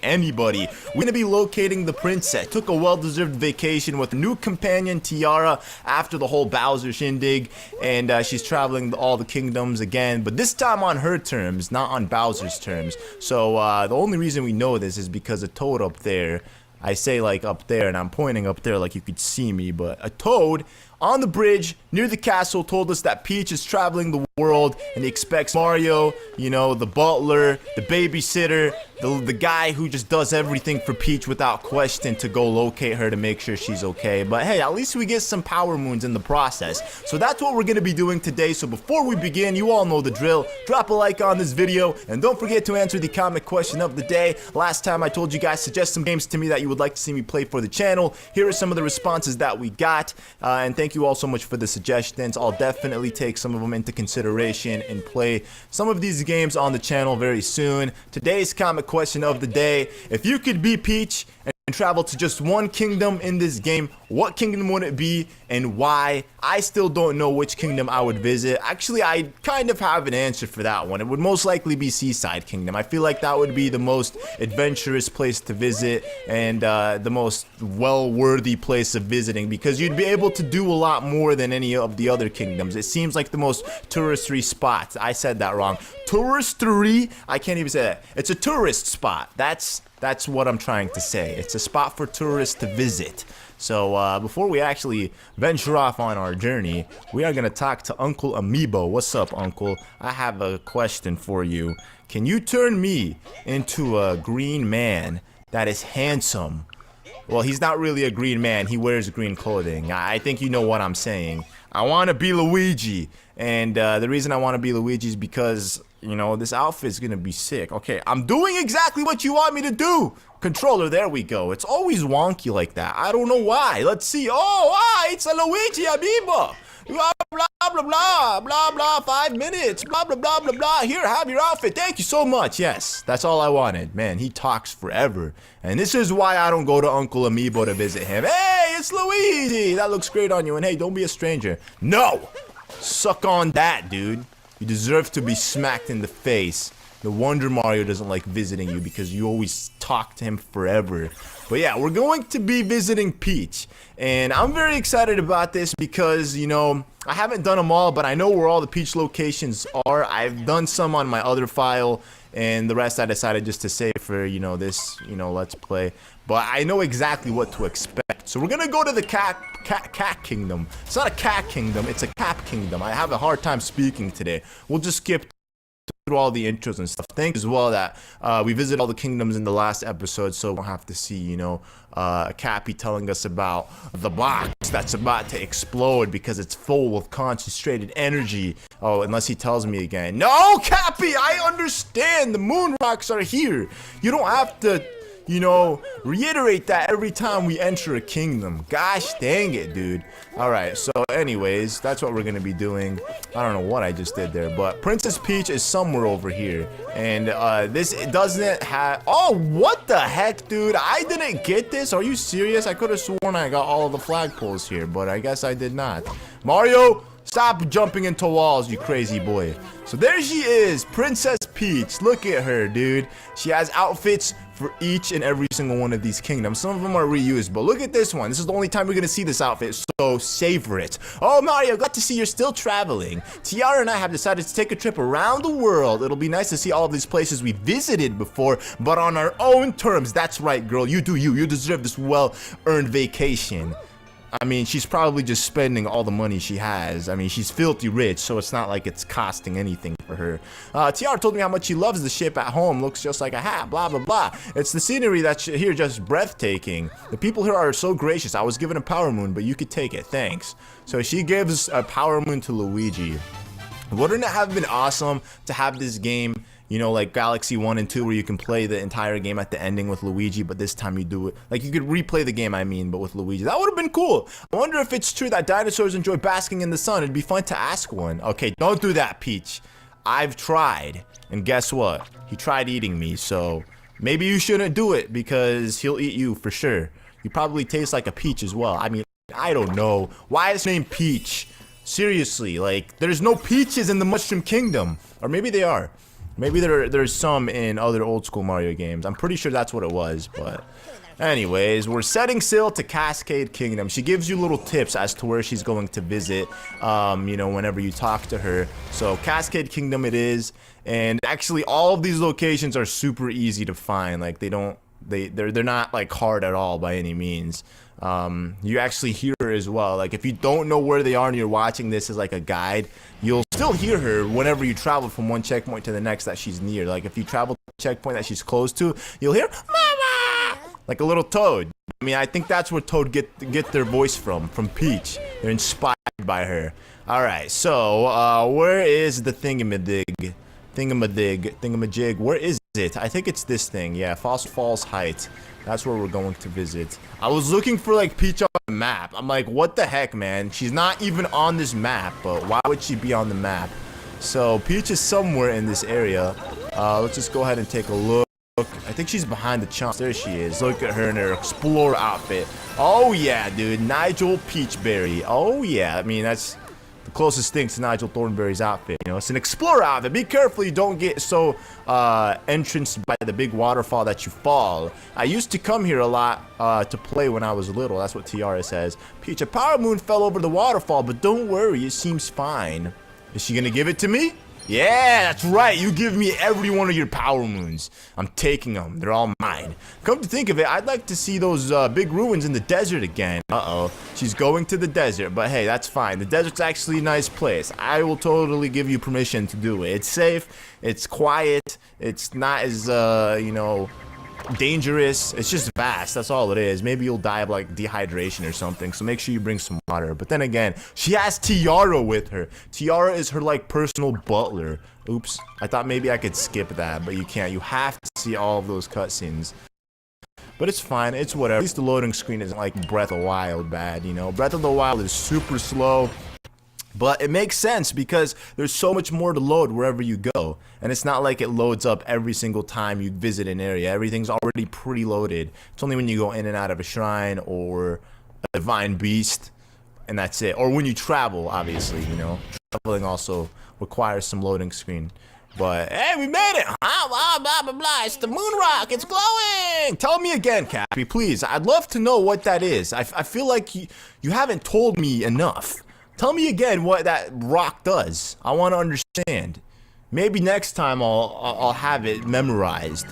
anybody. We're gonna be locating the princess. Took a well-deserved vacation with a new companion, Tiara, after the whole Bowser shindig, and she's traveling all the kingdoms again, but this time on her terms, not on Bowser's terms. So the only reason we know this is because a toad up there, I say like up there, and I'm pointing up there like you could see me, but a toad on the bridge near the castle told us that Peach is traveling the world and he expects Mario, you know, the butler, the babysitter, the guy who just does everything for Peach without question, to go locate her to make sure she's okay. But hey, at least we get some power moons in the process. So that's what we're going to be doing today. So before we begin, you all know the drill. Drop a like on this video and don't forget to answer the comment question of the day. Last time I told you guys, suggest some games to me that you would like to see me play for the channel. Here are some of the responses that we got, and thank you all so much for the suggestions. I'll definitely take some of them into consideration and play some of these games on the channel very soon. Today's comment question of the day: if you could be Peach and travel to just one kingdom in this game, what kingdom would it be and why? I still don't know which kingdom I would visit. Actually, I kind of have an answer for that one. It would most likely be Seaside Kingdom. I feel like that would be the most adventurous place to visit and the most well-worthy place of visiting, because you'd be able to do a lot more than any of the other kingdoms. It seems like the most touristy spot. I said that wrong. Touristy? I can't even say that. It's a tourist spot. That's what I'm trying to say. It's a spot for tourists to visit. So before we actually venture off on our journey, we are going to talk to Uncle Amiibo. What's up, Uncle? I have a question for you. Can you turn me into a green man that is handsome? Well, he's not really a green man. He wears green clothing. I think you know what I'm saying. I want to be Luigi. And the reason I want to be Luigi is because, you know, this outfit is going to be sick. Okay, I'm doing exactly what you want me to do. Controller, there we go. It's always wonky like that. I don't know why. Let's see. Oh, it's a Luigi Amiibo. Blah, blah, blah, blah, blah, blah, 5 minutes. Blah, blah, blah, blah, blah. Here, have your outfit. Thank you so much. Yes, that's all I wanted. Man, he talks forever. And this is why I don't go to Uncle Amiibo to visit him. Hey, it's Luigi. That looks great on you. And hey, don't be a stranger. No. Suck on that, dude. You deserve to be smacked in the face. No wonder Mario doesn't like visiting you, because you always talk to him forever. But yeah, we're going to be visiting Peach. And I'm very excited about this because, you know, I haven't done them all, but I know where all the Peach locations are. I've done some on my other file, and the rest I decided just to save for, you know, this, you know, let's play. But I know exactly what to expect. So we're gonna go to the cat kingdom. It's not a cat kingdom, it's a cap kingdom. I have a hard time speaking today. We'll just skip through all the intros and stuff. Thanks as well that we visited all the kingdoms in the last episode, so we don't have to see, you know, Cappy telling us about the box that's about to explode because it's full of concentrated energy. Oh, unless he tells me again. No, Cappy, I understand. The moon rocks are here. You don't have to you know, reiterate that every time we enter a kingdom. Gosh dang it, dude. Alright, so anyways, that's what we're gonna be doing. I don't know what I just did there, but Princess Peach is somewhere over here. And this doesn't have... Oh, what the heck, dude? I didn't get this. Are you serious? I could have sworn I got all of the flagpoles here, but I guess I did not. Mario, stop jumping into walls, you crazy boy. So there she is, Princess Peach. Look at her, dude. She has outfits for each and every single one of these kingdoms. Some of them are reused, but look at this one. This is the only time we're gonna see this outfit, so savor it. Oh, Mario, glad to see you're still traveling. Tiara and I have decided to take a trip around the world. It'll be nice to see all of these places we visited before, but on our own terms. That's right, girl. You do you. You deserve this well-earned vacation. I mean, she's probably just spending all the money she has. I mean, she's filthy rich, so it's not like it's costing anything for her. Tiara told me how much she loves the ship at home. Looks just like a hat, blah, blah, blah. It's the scenery that's here just breathtaking. The people here are so gracious. I was given a power moon, but you could take it. Thanks. So she gives a power moon to Luigi. Wouldn't it have been awesome to have this game, you know, like Galaxy 1 and 2, where you can play the entire game at the ending with Luigi, but this time you do it, like you could replay the game, I mean, but with Luigi. That would have been cool. I wonder if it's true that dinosaurs enjoy basking in the sun. It'd be fun to ask one. Okay, don't do that, Peach. I've tried, and guess what? He tried eating me, so maybe you shouldn't do it, because he'll eat you for sure. You probably taste like a peach as well. I mean, I don't know. Why is his name Peach? Seriously, like, there's no peaches in the Mushroom Kingdom. Or maybe they are. Maybe there's some in other old school Mario games. I'm pretty sure that's what it was, but... Anyways, we're setting sail to Cascade Kingdom. She gives you little tips as to where she's going to visit, you know, whenever you talk to her. So, Cascade Kingdom it is. And actually, all of these locations are super easy to find. Like, they're not, like, hard at all by any means. You actually hear her as well. Like, if you don't know where they are and you're watching this as like a guide, you'll still hear her whenever you travel from one checkpoint to the next that she's near. Like, if you travel to a checkpoint that she's close to, you'll hear Mama! Like a little Toad. I mean, I think that's where Toad get their voice from Peach. They're inspired by her. Alright, so where is the thingamajig, where is it? I think it's this thing. Yeah, Fossil Falls Heights. That's where we're going to visit. I was looking for like Peach on the map. I'm like, what the heck, man? She's not even on this map, but why would she be on the map? So Peach is somewhere in this area. Let's just go ahead and take a look. I think she's behind the chumps. There she is. Look at her in her Explorer outfit. Oh yeah, dude. Nigel Peachberry. Oh yeah. I mean, that's the closest thing to Nigel Thornberry's outfit. You know, it's an Explorer outfit. Be careful you don't get so entranced by the big waterfall that you fall. I used to come here a lot to play when I was little. That's what Tiara says. Peach, a power moon fell over the waterfall, but don't worry, it seems fine. Is she gonna give it to me? Yeah, that's right. You give me every one of your power moons. I'm taking them. They're all mine. Come to think of it, I'd like to see those big ruins in the desert again. Uh-oh. She's going to the desert, but hey, that's fine. The desert's actually a nice place. I will totally give you permission to do it. It's safe. It's quiet. It's not as, you know, dangerous. It's just vast. That's all it is. Maybe you'll die of like dehydration or something, so make sure you bring some water. But then again, she has Tiara with her. Tiara is her like personal butler. Oops, I thought maybe I could skip that, but you can't. You have to see all of those cutscenes. But it's fine, it's whatever. At least the loading screen isn't like Breath of the Wild bad, you know. Breath of the Wild is super slow. But it makes sense because there's so much more to load wherever you go. And it's not like it loads up every single time you visit an area. Everything's already preloaded. It's only when you go in and out of a shrine or a divine beast, and that's it. Or when you travel, obviously, you know. Traveling also requires some loading screen. But, hey, we made it! Blah, blah, blah, blah. It's the moon rock! It's glowing! Tell me again, Cappy, please. I'd love to know what that is. I feel like you haven't told me enough. Tell me again what that rock does. I want to understand. Maybe next time I'll have it memorized.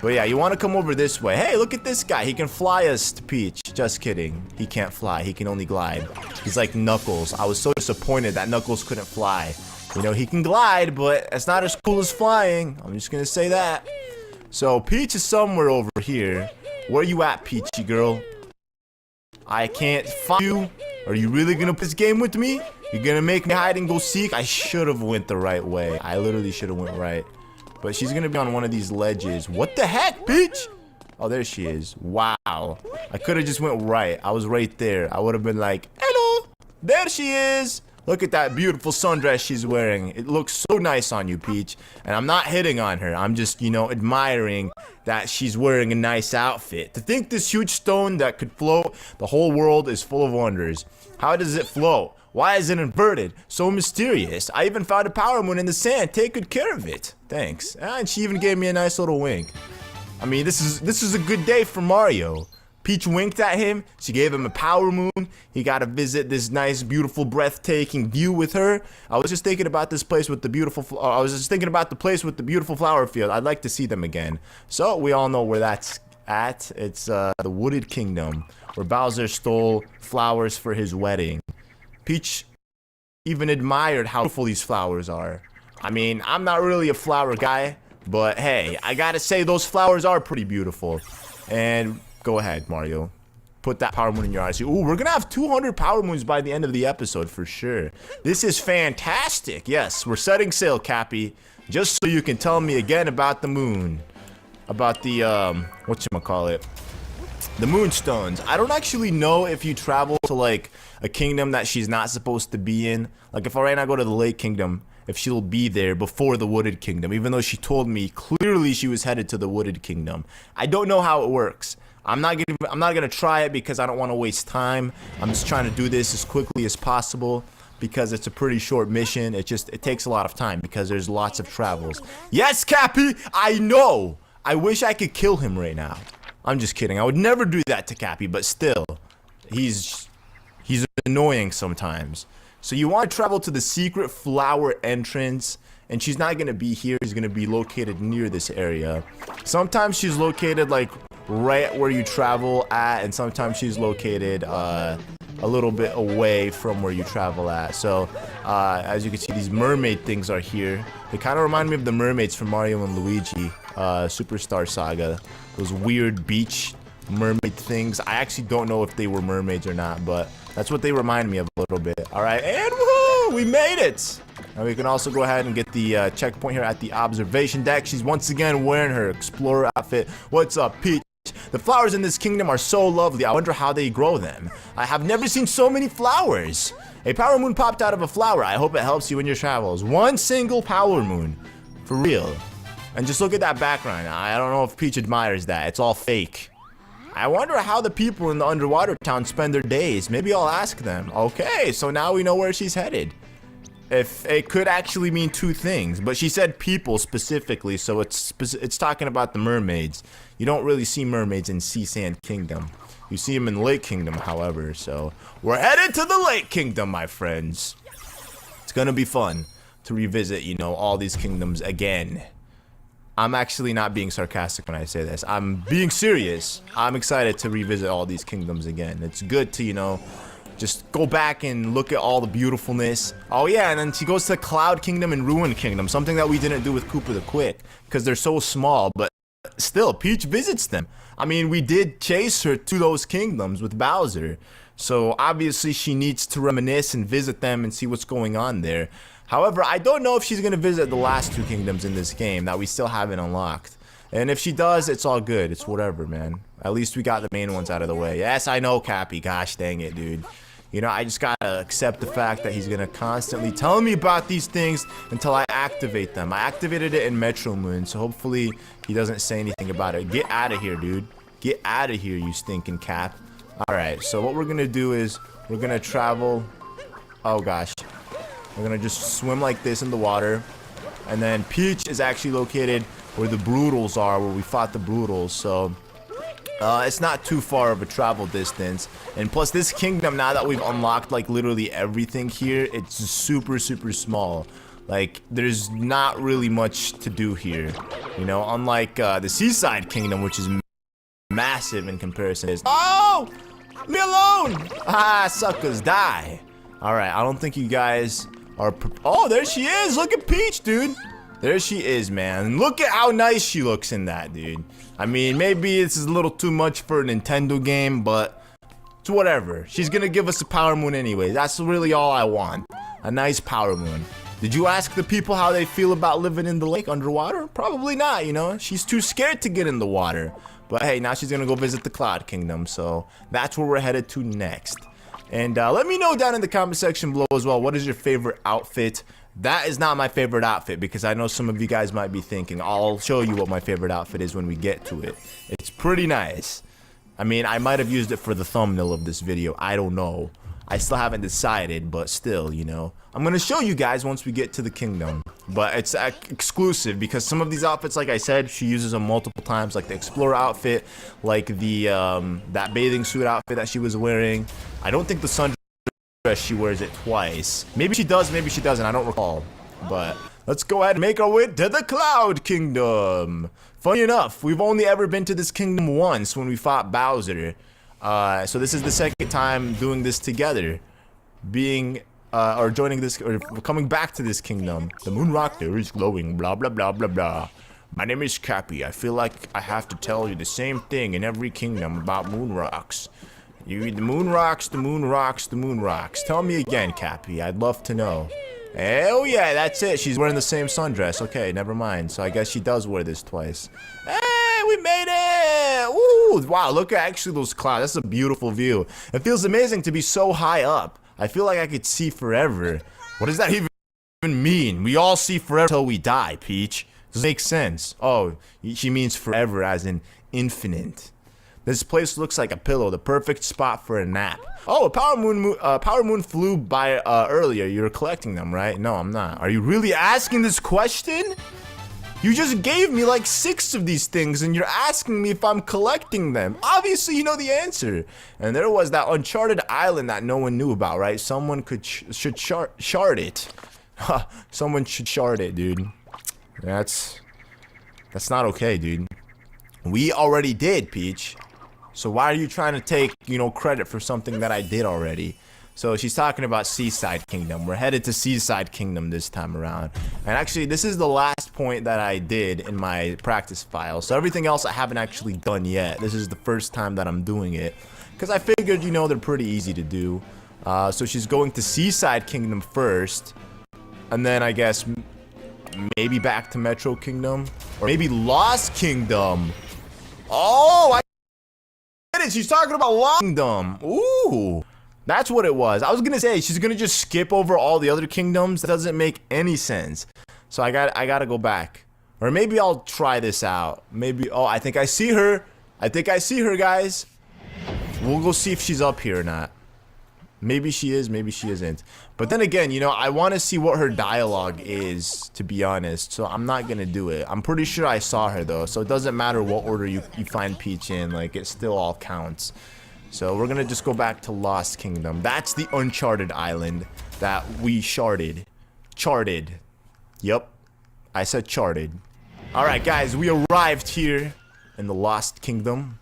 But yeah, you want to come over this way. Hey, look at this guy. He can fly us to Peach. Just kidding. He can't fly. He can only glide. He's like Knuckles. I was so disappointed that Knuckles couldn't fly. You know, he can glide, but it's not as cool as flying. I'm just going to say that. So, Peach is somewhere over here. Where you at, Peachy girl? I can't find you. Are you really gonna play this game with me? You're gonna make me hide and go seek? I should have went the right way. I literally should have went right. But she's gonna be on one of these ledges. What the heck, Peach? Oh, there she is. Wow. I could have just went right. I was right there. I would have been like, hello. There she is. Look at that beautiful sundress she's wearing. It looks so nice on you, Peach. And I'm not hitting on her. I'm just, you know, admiring that she's wearing a nice outfit. To think this huge stone that could float the whole world is full of wonders. How does it float? Why is it inverted? So mysterious. I even found a power moon in the sand. Take good care of it. Thanks. And she even gave me a nice little wink. I mean, this is a good day for Mario. Peach winked at him. She gave him a power moon. He got to visit this nice, beautiful, breathtaking view with her. I was just thinking about this place with the beautiful. I was just thinking about the place with the beautiful flower field. I'd like to see them again. So we all know where that's at. It's the Wooded Kingdom, where Bowser stole flowers for his wedding. Peach even admired how beautiful these flowers are. I mean, I'm not really a flower guy. But hey, I gotta say those flowers are pretty beautiful. And go ahead, Mario. Put that power moon in your eyes. Ooh, we're gonna have 200 power moons by the end of the episode for sure. This is fantastic. Yes, we're setting sail, Cappy. Just so you can tell me again about the moon. About the, whatchamacallit? The moonstones. I don't actually know if you travel to like a kingdom that she's not supposed to be in. Like if I right now go to the Lake Kingdom, if she'll be there before the Wooded Kingdom, even though she told me clearly she was headed to the Wooded Kingdom. I don't know how it works. I'm not gonna try it because I don't want to waste time. I'm just trying to do this as quickly as possible because it's a pretty short mission. It takes a lot of time because there's lots of travels. Yes, Cappy, I know. I wish I could kill him right now. I'm just kidding. I would never do that to Cappy, but still, he's annoying sometimes. So you want to travel to the secret flower entrance, and she's not going to be here. She's going to be located near this area. Sometimes she's located like right where you travel at, and sometimes she's located a little bit away from where you travel at. So as you can see, these mermaid things are here. They kind of remind me of the mermaids from Mario and Luigi Superstar Saga. Those weird beach mermaid things. I actually don't know if they were mermaids or not, but that's what they remind me of a little bit. All right, and woohoo, we made it. And we can also go ahead and get the checkpoint here at the observation deck. She's once again wearing her explorer outfit. What's up, Peach? The flowers in this kingdom are so lovely. I wonder how they grow them. I have never seen so many flowers. A power moon popped out of a flower. I hope it helps you in your travels. One single power moon. For real. And just look at that background. I don't know if Peach admires that. It's all fake. I wonder how the people in the underwater town spend their days. Maybe I'll ask them. Okay, so now we know where she's headed. If it could actually mean two things, but she said people specifically, so it's talking about the mermaids. You don't really see mermaids in Sea Sand Kingdom. You see them in Lake Kingdom, however. So we're headed to the Lake Kingdom, my friends. It's gonna be fun to revisit, you know, all these kingdoms again. I'm actually not being sarcastic when I say this. I'm being serious. I'm excited to revisit all these kingdoms again. It's good to, you know, just go back and look at all the beautifulness. Oh yeah, and then she goes to Cloud Kingdom and Ruin Kingdom, something that we didn't do with Koopa the Quick, because they're so small, but still, Peach visits them. I mean, we did chase her to those kingdoms with Bowser, so obviously she needs to reminisce and visit them and see what's going on there. However, I don't know if she's going to visit the last two kingdoms in this game that we still haven't unlocked. And if she does, it's all good. It's whatever, man. At least we got the main ones out of the way. Yes, I know, Cappy. Gosh dang it, dude. You know, I just gotta accept the fact that he's gonna constantly tell me about these things until I activate them. I activated it in Metro Moon, so hopefully he doesn't say anything about it. Get out of here, dude. Get out of here, you stinking Cap. Alright, so what we're gonna do is we're gonna travel. Oh gosh. We're gonna just swim like this in the water. And then Peach is actually located where the Broodals are, where we fought the Broodals, so it's not too far of a travel distance. And plus this kingdom, now that we've unlocked like literally everything here, it's super small. Like there's not really much to do here, you know, unlike the Seaside Kingdom, which is massive in comparison. Oh, me alone. Ah, suckers, die. All right, I don't think you guys are oh, there she is. Look at Peach, dude. There she is, man. Look at how nice she looks in that, dude. I mean, maybe this is a little too much for a Nintendo game, but it's whatever. She's gonna give us a power moon anyway. That's really all I want. A nice power moon. Did you ask the people how they feel about living in the lake underwater? Probably not, you know. She's too scared to get in the water. But hey, now she's gonna go visit the Cloud Kingdom, so that's where we're headed to next. And let me know down in the comment section below as well, what is your favorite outfit? That is not my favorite outfit, because I know some of you guys might be thinking. I'll show you what my favorite outfit is when we get to it. It's pretty nice. I mean, I might have used it for the thumbnail of this video. I don't know. I still haven't decided, but still, you know. I'm going to show you guys once we get to the kingdom. But it's exclusive, because some of these outfits, like I said, she uses them multiple times. Like the Explorer outfit, like the that bathing suit outfit that she was wearing. I don't think the sundress, she wears it twice. Maybe she does, maybe she doesn't. I don't recall. But let's go ahead and make our way to the Cloud Kingdom. Funny enough, we've only ever been to this kingdom once when we fought Bowser. So this is the second time doing this together, or joining this, or coming back to this kingdom. The moon rock there is glowing, blah blah blah blah blah. My name is Cappy. I feel like I have to tell you the same thing in every kingdom about moon rocks. The moon rocks, the moon rocks, the moon rocks. Tell me again, Cappy. I'd love to know. Oh yeah, that's it. She's wearing the same sundress. Okay, never mind. So I guess she does wear this twice. Hey, we made it! Woo! Wow, look at actually those clouds. That's a beautiful view. It feels amazing to be so high up. I feel like I could see forever. What does that even mean? We all see forever till we die, Peach. Does it make sense? Oh, she means forever as in infinite. This place looks like a pillow, the perfect spot for a nap. Oh, a Power Moon flew by earlier. You're collecting them, right? No, I'm not. Are you really asking this question? You just gave me like 6 of these things and you're asking me if I'm collecting them. Obviously, you know the answer. And there was that uncharted island that no one knew about, right? Someone should shard it. Someone should shard it, dude. That's not okay, dude. We already did, Peach. So why are you trying to take, you know, credit for something that I did already? So she's talking about Seaside Kingdom. We're headed to Seaside Kingdom this time around. And actually, this is the last point that I did in my practice file. So everything else I haven't actually done yet. This is the first time that I'm doing it. Because I figured, you know, they're pretty easy to do. So she's going to Seaside Kingdom first. And then I guess maybe back to Metro Kingdom. Or maybe Lost Kingdom. Oh, I get it. She's talking about Lost Kingdom. Ooh. That's what it was. I was gonna say she's gonna just skip over all the other kingdoms. That doesn't make any sense. So I gotta go back. Or maybe I'll try this out. Maybe, oh, I think I see her. I think I see her, guys. We'll go see if she's up here or not. Maybe she is, maybe she isn't. But then again, you know, I want to see what her dialogue is, to be honest. So I'm not gonna do it. I'm pretty sure I saw her though. So it doesn't matter what order you find Peach in. Like, it still all counts. So we're gonna just go back to Lost Kingdom. That's the uncharted island that we charted. Yep, I said charted. Alright guys, we arrived here in the Lost Kingdom.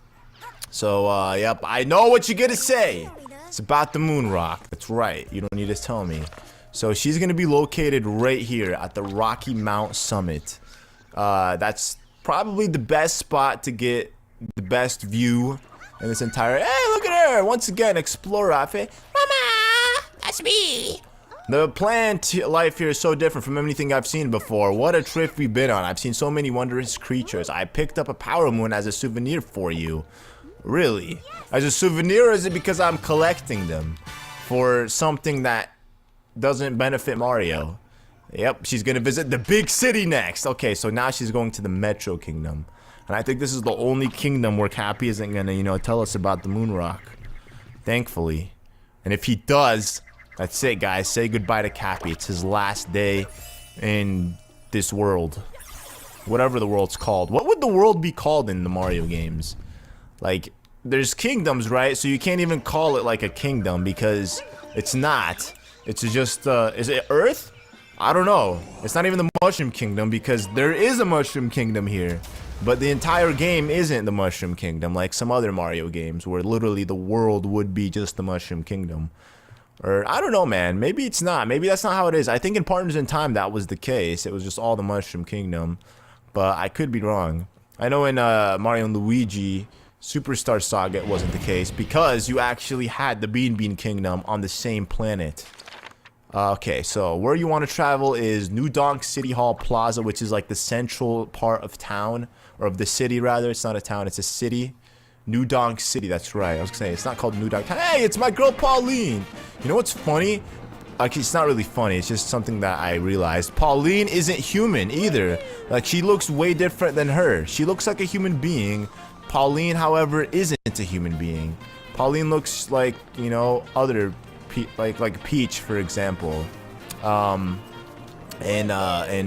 So yep, I know what you're gonna say. It's about the moon rock. That's right, you don't need to tell me. So she's gonna be located right here at the Rocky Mount Summit. That's probably the best spot to get the best view in this entire. Hey, look at her! Once again, Explorer outfit. Mama, that's me. The plant life here is so different from anything I've seen before. What a trip we've been on. I've seen so many wondrous creatures. I picked up a Power Moon as a souvenir for you. Really? As a souvenir, or is it because I'm collecting them for something that doesn't benefit Mario? Yep, she's gonna visit the big city next. Okay, so now she's going to the Metro Kingdom. And I think this is the only kingdom where Cappy isn't gonna, you know, tell us about the moon rock. Thankfully. And if he does, that's it, guys. Say goodbye to Cappy. It's his last day in this world. Whatever the world's called. What would the world be called in the Mario games? Like, there's kingdoms, right? So you can't even call it like a kingdom because it's not. It's just, is it Earth? I don't know. It's not even the Mushroom Kingdom because there is a Mushroom Kingdom here. But the entire game isn't the Mushroom Kingdom like some other Mario games where literally the world would be just the Mushroom Kingdom. Or, I don't know, man. Maybe it's not. Maybe that's not how it is. I think in Partners in Time that was the case. It was just all the Mushroom Kingdom. But I could be wrong. I know in Mario and Luigi Superstar Saga it wasn't the case because you actually had the Bean Kingdom on the same planet. Okay, so where you want to travel is New Donk City Hall Plaza, which is like the central part of town, or of the city rather. It's not a town, it's a city. New Donk City, that's right. I was gonna say, it's not called New Donk. Hey, it's my girl Pauline. You know what's funny? Actually, it's not really funny. It's just something that I realized. Pauline isn't human either. Like, she looks way different than her. She looks like a human being. Pauline, however, isn't a human being. Pauline looks like, you know, other like Peach, for example. And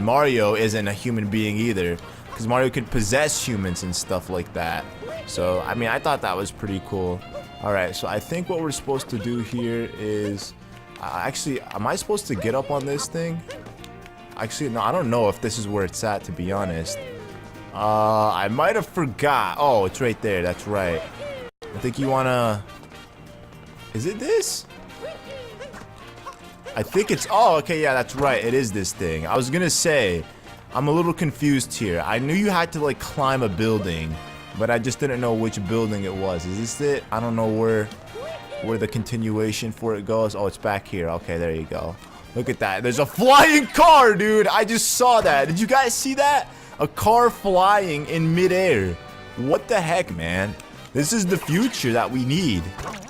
Mario isn't a human being either, because Mario could possess humans and stuff like that. So, I mean, I thought that was pretty cool. Alright, so I think what we're supposed to do here is... actually, am I supposed to get up on this thing? Actually, no, I don't know if this is where it's at, to be honest. I might have forgot. Oh, it's right there. That's right. I think you wanna... Is it this? I think it's... Oh, okay, yeah, that's right. It is this thing. I was gonna say, I'm a little confused here. I knew you had to, like, climb a building, but I just didn't know which building it was. Is this it? I don't know where the continuation for it goes. Oh, it's back here. Okay, there you go. Look at that. There's a flying car, dude. I just saw that. Did you guys see that? A car flying in midair. What the heck, man? This is the future that we need.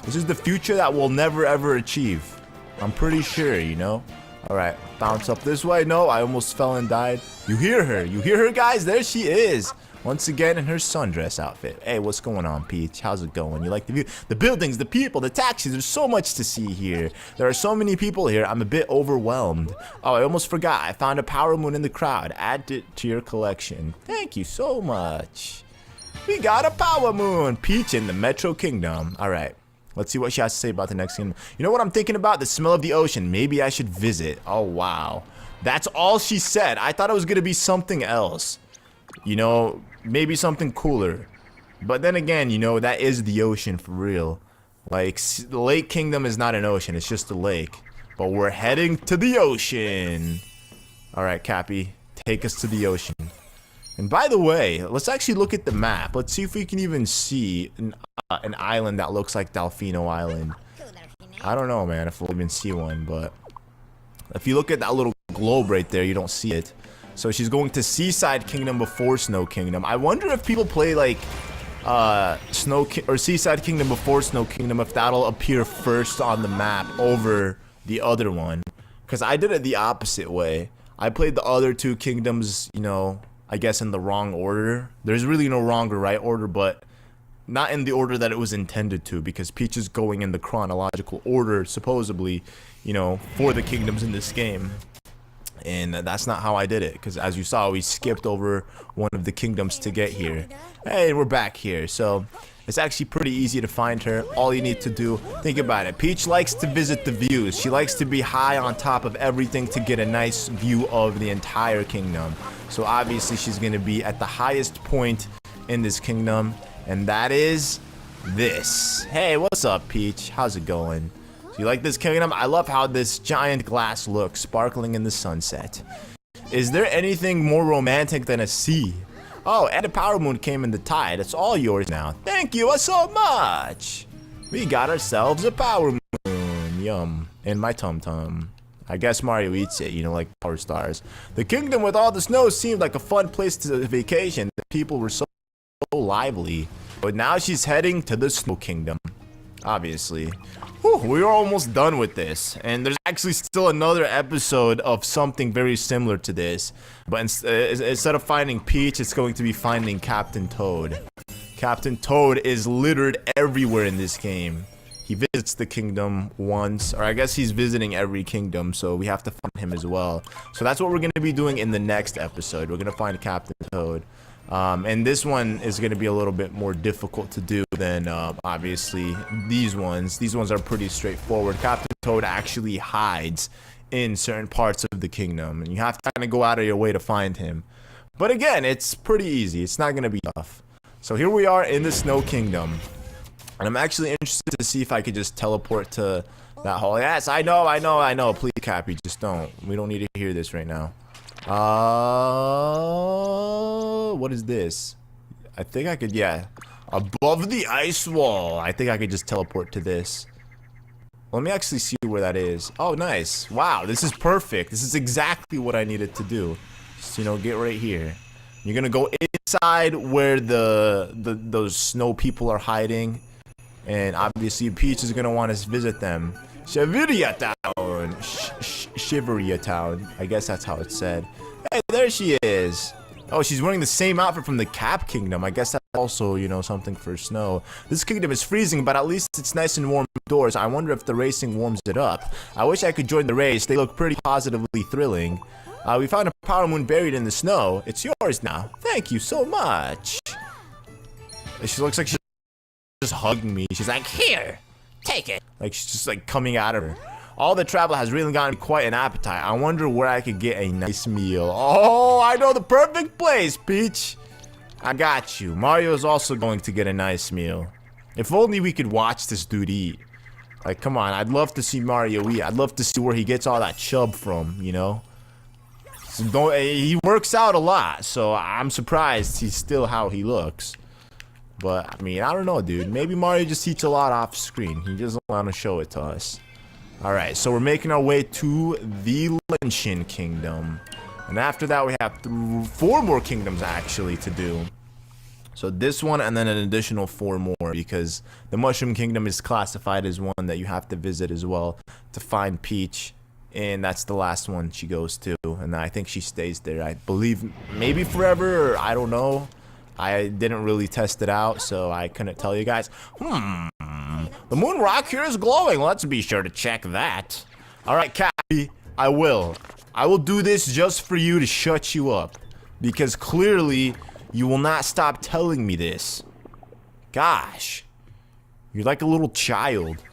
This is the future that we'll never ever achieve. I'm pretty sure, you know? Alright, bounce up this way. No, I almost fell and died. You hear her. You hear her, guys? There she is. Once again in her sundress outfit. Hey, what's going on, Peach? How's it going? You like the view? The buildings, the people, the taxis. There's so much to see here. There are so many people here. I'm a bit overwhelmed. Oh, I almost forgot. I found a power moon in the crowd. Add it to your collection. Thank you so much. We got a power moon. Peach in the Metro Kingdom. All right. Let's see what she has to say about the next kingdom. You know what I'm thinking about? The smell of the ocean. Maybe I should visit. Oh, wow. That's all she said. I thought it was going to be something else. You know, maybe something cooler. But then again, you know, that is the ocean for real. Like, the Lake Kingdom is not an ocean. It's just a lake. But we're heading to the ocean. Alright, Cappy. Take us to the ocean. And by the way, let's actually look at the map. Let's see if we can even see an island that looks like Delfino Island. I don't know, man, if we'll even see one. But if you look at that little globe right there, you don't see it. So she's going to Seaside Kingdom before Snow Kingdom. I wonder if people play like Seaside Kingdom before Snow Kingdom, if that'll appear first on the map over the other one. Because I did it the opposite way. I played the other two kingdoms, you know, I guess in the wrong order. There's really no wrong or right order, but not in the order that it was intended to, because Peach is going in the chronological order, supposedly, you know, for the kingdoms in this game. And that's not how I did it, because as you saw, we skipped over one of the kingdoms to get here. Hey, we're back here. So it's actually pretty easy to find her. All you need to do, think about it. Peach likes to visit the views. She likes to be high on top of everything to get a nice view of the entire kingdom. So obviously she's going to be at the highest point in this kingdom, and that is this. Hey, what's up, Peach? How's it going? You like this kingdom? I love how this giant glass looks, sparkling in the sunset. Is there anything more romantic than a sea? Oh, and a power moon came in the tide. It's all yours now. Thank you so much. We got ourselves a power moon. Yum. In my tum-tum. I guess Mario eats it, you know, like Power Stars. The kingdom with all the snow seemed like a fun place to vacation. The people were so lively. But now she's heading to the Snow Kingdom. Obviously. Whew, we are almost done with this, and there's actually still another episode of something very similar to this, but instead of finding Peach, it's going to be finding Captain Toad. Captain Toad is littered everywhere in this game. He visits the kingdom once, or I guess he's visiting every kingdom, so we have to find him as well. So that's what we're going to be doing in the next episode. We're going to find Captain Toad. And this one is going to be a little bit more difficult to do than, obviously, these ones. These ones are pretty straightforward. Captain Toad actually hides in certain parts of the kingdom, and you have to kind of go out of your way to find him. But again, it's pretty easy. It's not going to be tough. So here we are in the Snow Kingdom, and I'm actually interested to see if I could just teleport to that hall. Yes, I know. Please, Cappy, just don't. We don't need to hear this right now. What is this? I think I could, yeah. Above the ice wall. I think I could just teleport to this. Let me actually see where that is. Oh, nice. Wow, this is perfect. This is exactly what I needed to do. Just, you know, get right here. You're gonna go inside where those snow people are hiding. And obviously Peach is gonna want to visit them. Shiveria Town. Shiveria Town. I guess that's how it's said. Hey, there she is. Oh, she's wearing the same outfit from the Cap Kingdom. I guess that's also, you know, something for snow. This kingdom is freezing, but at least it's nice and warm indoors. I wonder if the racing warms it up. I wish I could join the race. They look pretty positively thrilling. We found a power moon buried in the snow. It's yours now. Thank you so much. She looks like she's just hugging me. She's like, here, take it. Like she's just like coming out of her. All the travel has really gotten me quite an appetite. I wonder where I could get a nice meal. Oh, I know the perfect place, Peach. I got you. Mario is also going to get a nice meal. If only we could watch this dude eat. Like, come on. I'd love to see Mario eat. I'd love to see where he gets all that chub from, you know? So he works out a lot, so I'm surprised he's still how he looks. But, I mean, I don't know, dude. Maybe Mario just eats a lot off screen. He doesn't want to show it to us. Alright, so we're making our way to the Lynchen Kingdom. And after that, we have 4 more kingdoms, actually, to do. So this one, and then an additional 4 more, because the Mushroom Kingdom is classified as one that you have to visit as well to find Peach. And that's the last one she goes to. And I think she stays there, I believe, maybe forever, or I don't know. I didn't really test it out, so I couldn't tell you guys. The moon rock here is glowing. Let's be sure to check that. Alright, Cappy, I will do this just for you to shut you up. Because clearly, you will not stop telling me this. Gosh. You're like a little child.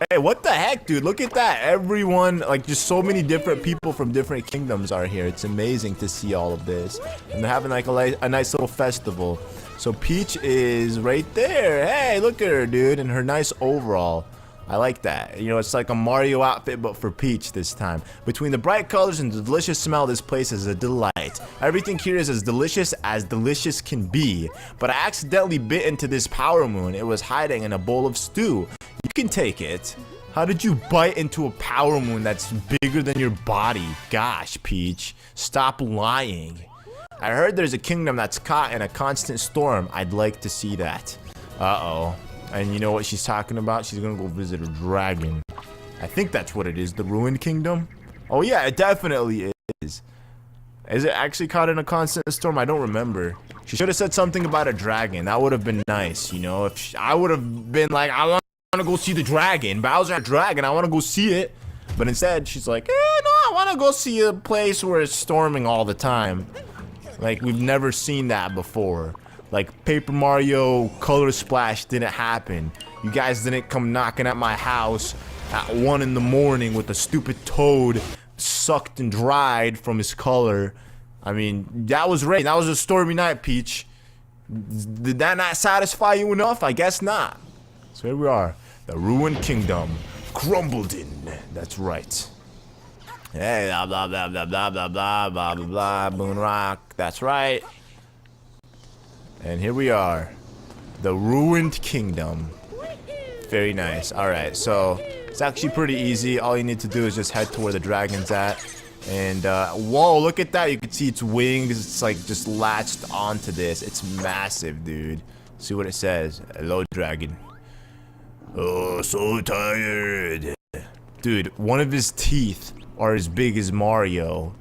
Hey, what the heck, dude? Look at that. Everyone, like, just so many different people from different kingdoms are here. It's amazing to see all of this. And they're having, like, a nice little festival. So Peach is right there. Hey, look at her, dude, in her nice overall. I like that. You know, it's like a Mario outfit, but for Peach this time. Between the bright colors and the delicious smell, this place is a delight. Everything here is as delicious can be. But I accidentally bit into this power moon. It was hiding in a bowl of stew. You can take it. How did you bite into a power moon that's bigger than your body? Gosh, Peach. Stop lying. I heard there's a kingdom that's caught in a constant storm. I'd like to see that. Uh-oh. And you know what she's talking about? She's gonna go visit a dragon. I think that's what it is. The Ruined Kingdom? Oh yeah, it definitely is. Is it actually caught in a constant storm? I don't remember. She should have said something about a dragon. That would have been nice, you know? If I would have been like, I want to go see the dragon. Bowser had dragon. I want to go see it. But instead, she's like, no, I want to go see a place where it's storming all the time. Like, we've never seen that before. Like, Paper Mario Color Splash didn't happen. You guys didn't come knocking at my house at 1 in the morning with a stupid toad sucked and dried from his color. I mean, that was rain. That was a stormy night, Peach. Did that not satisfy you enough? I guess not. So here we are. The Ruined Kingdom. Grumbledon. That's right. Hey, blah, blah, blah, blah, blah, blah, blah, blah, blah, blah, Moon Rock. That's right. And here we are. The Ruined Kingdom. Very nice. Alright, so it's actually pretty easy. All you need to do is just head to where the dragon's at. And, whoa, look at that. You can see its wings. It's like just latched onto this. It's massive, dude. See what it says. Hello, dragon. Oh, so tired. Dude, one of his teeth are as big as Mario.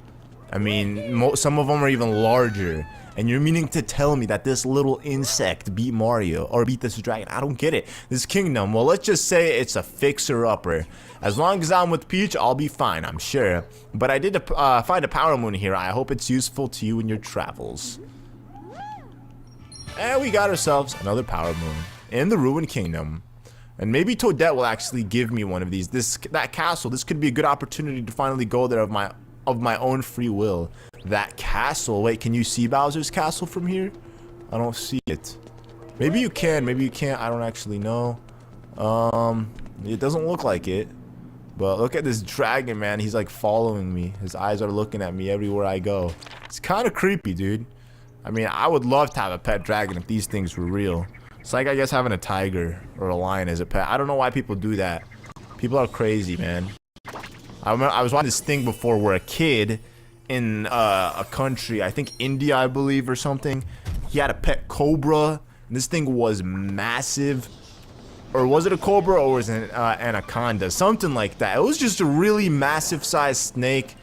I mean, some of them are even larger. And you're meaning to tell me that this little insect beat Mario, or beat this dragon? I don't get it. This kingdom, well, let's just say it's a fixer-upper. As long as I'm with Peach, I'll be fine, I'm sure. But I did find a power moon here. I hope it's useful to you in your travels. And we got ourselves another power moon in the Ruined Kingdom. And maybe Toadette will actually give me one of these. That castle, this could be a good opportunity to finally go there of my own free will. That castle, wait, can you see Bowser's castle from here? I don't see it. Maybe you can, maybe you can't, I don't actually know. It doesn't look like it. But look at this dragon, man, he's like following me. His eyes are looking at me everywhere I go. It's kind of creepy, dude. I mean, I would love to have a pet dragon if these things were real. It's like, I guess, having a tiger or a lion as a pet. I don't know why people do that. People are crazy, man. I remember I was watching this thing before where a kid in a country, I think India, I believe, or something, he had a pet cobra, and this thing was massive. Or was it a cobra, or was it an anaconda? Something like that. It was just a really massive sized snake.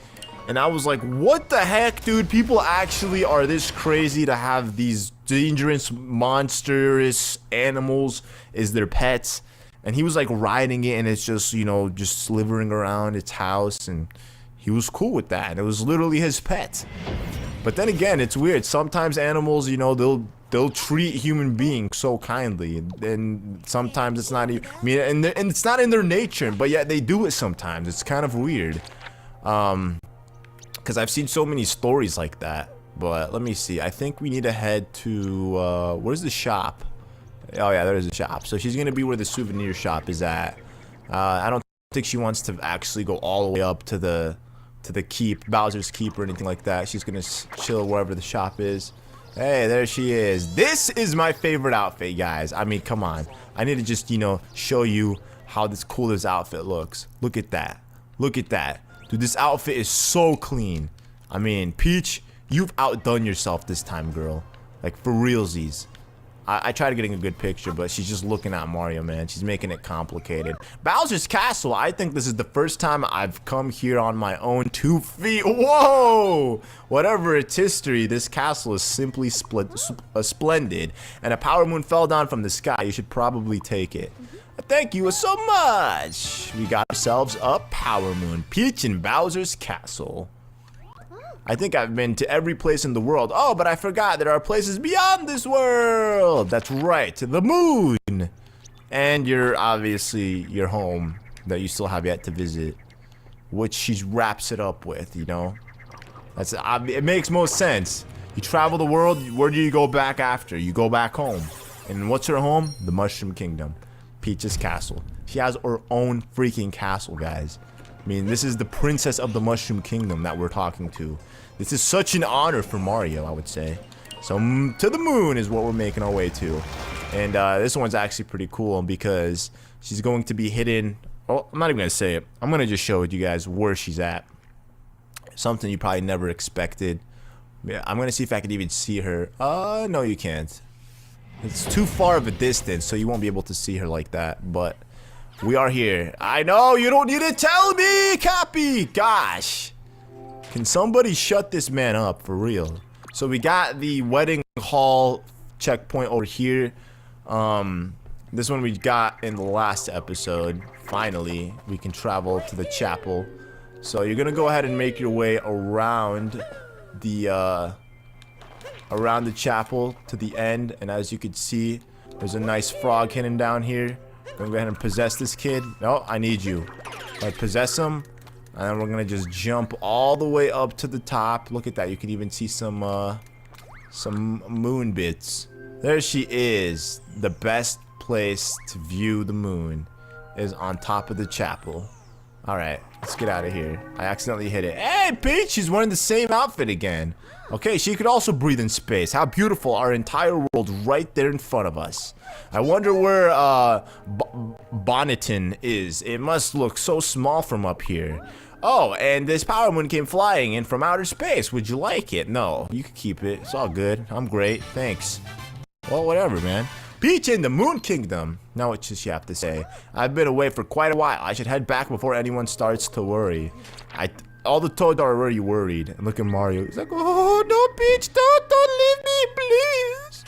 And I was like, what the heck, dude? People actually are this crazy to have these dangerous, monstrous animals as their pets. And he was like riding it, and it's just, you know, just slithering around its house. And he was cool with that. And it was literally his pet. But then again, it's weird. Sometimes animals, you know, they'll treat human beings so kindly, and sometimes it's not even, I mean, and it's not in their nature, but yet they do it sometimes. It's kind of weird, because I've seen so many stories like that. But let me see, I think we need to head to where's the shop? Oh yeah, there's a shop. So she's gonna be where the souvenir shop is at. I don't think she wants to actually go all the way up to the keep, Bowser's Keep, or anything like that. She's gonna chill wherever the shop is. Hey, there she is. This is my favorite outfit, guys. I mean, come on. I need to just, you know, show you how cool this outfit looks. Look at that. Look at that. Dude, this outfit is so clean. I mean, Peach, you've outdone yourself this time, girl. Like, for realsies. I tried getting a good picture, but she's just looking at Mario, man. She's making it complicated. Bowser's Castle. I think this is the first time I've come here on my own 2 feet. Whoa! Whatever its history, this castle is simply splendid. And a power moon fell down from the sky. You should probably take it. Thank you so much. We got ourselves a power moon. Peach and Bowser's Castle. I think I've been to every place in the world. Oh, but I forgot there are places beyond this world. That's right, to the moon. And obviously your home that you still have yet to visit, which she wraps it up with, you know. It makes most sense. You travel the world, where do you go back after? You go back home. And what's her home? The Mushroom Kingdom. Peach's Castle. She has her own freaking castle, guys. I mean, this is the princess of the Mushroom Kingdom that we're talking to. This is such an honor for Mario, I would say. So, to the moon is what we're making our way to. And this one's actually pretty cool because she's going to be hidden. Oh, I'm not even going to say it. I'm going to just show you guys where she's at. Something you probably never expected. Yeah, I'm going to see if I can even see her. No, you can't. It's too far of a distance, so you won't be able to see her like that. But we are here. I know, you don't need to tell me, Cappy. Gosh. Can somebody shut this man up for real? So we got the wedding hall checkpoint over here. This one we got in the last episode. Finally, we can travel to the chapel. So you're gonna go ahead and make your way around the chapel to the end. And as you can see, there's a nice frog hidden down here. Gonna go ahead and possess this kid. No, I need you. Like, possess him. And then we're gonna just jump all the way up to the top. Look at that. You can even see some moon bits. There she is. The best place to view the moon is on top of the chapel. Alright, let's get out of here. I accidentally hit it. Hey, Peach! She's wearing the same outfit again. Okay, she could also breathe in space. How beautiful. Our entire world right there in front of us. I wonder where Bonneton is. It must look so small from up here. Oh, and this power moon came flying in from outer space. Would you like it? No, you can keep it. It's all good. I'm great. Thanks. Well, whatever, man. Peach in the Moon Kingdom. Now what does she have to say? I've been away for quite a while. I should head back before anyone starts to worry. All the Toads are already worried. And look at Mario. He's like, oh, no, Peach, don't leave me, please.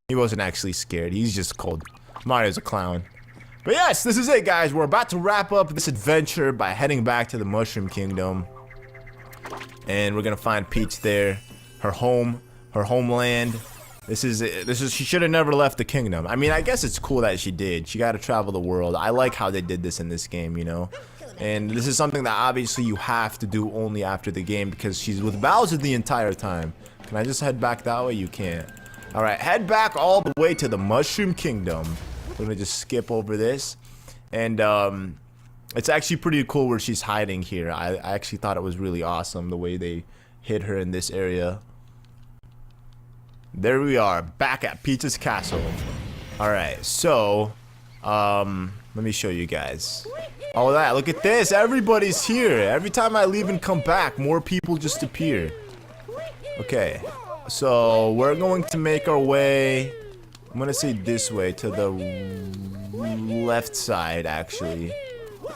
He wasn't actually scared. He's just cold. Mario's a clown. But yes, this is it, guys. We're about to wrap up this adventure by heading back to the Mushroom Kingdom. And we're gonna find Peach there. Her home, her homeland. This is she should have never left the kingdom. I mean, I guess it's cool that she did. She got to travel the world. I like how they did this in this game, you know. And this is something that obviously you have to do only after the game because she's with Bowser the entire time. Can I just head back that way? You can't. All right, head back all the way to the Mushroom Kingdom. We're gonna just skip over this, and it's actually pretty cool where she's hiding here. I actually thought it was really awesome the way they hid her in this area. There we are, back at Peach's Castle. Alright, so Let me show you guys. Oh, look at this. Everybody's here. Every time I leave and come back, more people just appear. Okay. So, we're going to make our way, I'm going to say this way, to the left side, actually.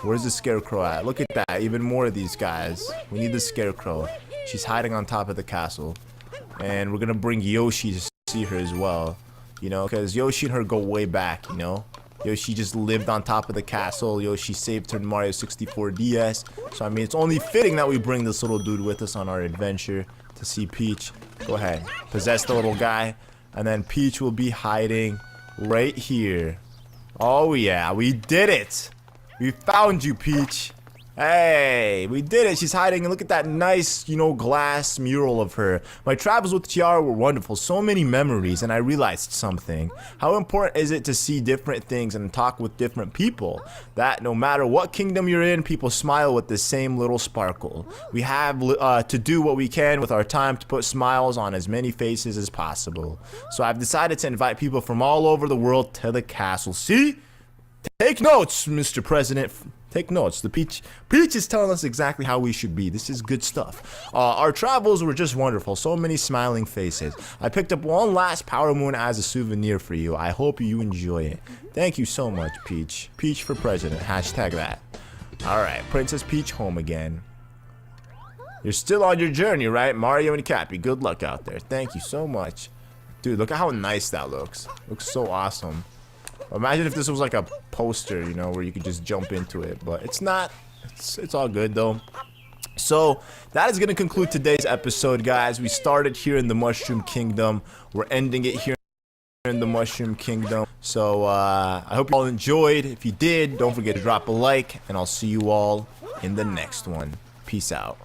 Where's the scarecrow at? Look at that. Even more of these guys. We need the scarecrow. She's hiding on top of the castle. And we're going to bring Yoshi to see her as well. You know, because Yoshi and her go way back, you know. Yoshi just lived on top of the castle. Yoshi saved her in Mario 64 DS. So, I mean, it's only fitting that we bring this little dude with us on our adventure to see Peach. Go ahead. Possess the little guy. And then Peach will be hiding right here. Oh, yeah. We did it. We found you, Peach. Hey, we did it. She's hiding, and look at that nice, you know, glass mural of her. My travels with Tiara were wonderful. So many memories, and I realized something. How important is it to see different things and talk with different people? That no matter what kingdom you're in, people smile with the same little sparkle. We have to do what we can with our time to put smiles on as many faces as possible. So I've decided to invite people from all over the world to the castle. See? Take notes, Mr. President. Take notes. The Peach is telling us exactly how we should be. This is good stuff. Our travels were just wonderful. So many smiling faces. I picked up one last Power Moon as a souvenir for you. I hope you enjoy it. Thank you so much, Peach. Peach for president. Hashtag that. Alright, Princess Peach home again. You're still on your journey, right? Mario and Cappy, good luck out there. Thank you so much. Dude, look at how nice that looks. Looks so awesome. Imagine if this was like a poster, you know, where you could just jump into it, but it's not. It's all good though. So that is going to conclude today's episode, guys. We started here in the Mushroom Kingdom. We're ending it here in the Mushroom Kingdom. So I hope you all enjoyed. If you did, don't forget to drop a like, and I'll see you all in the next one. Peace out.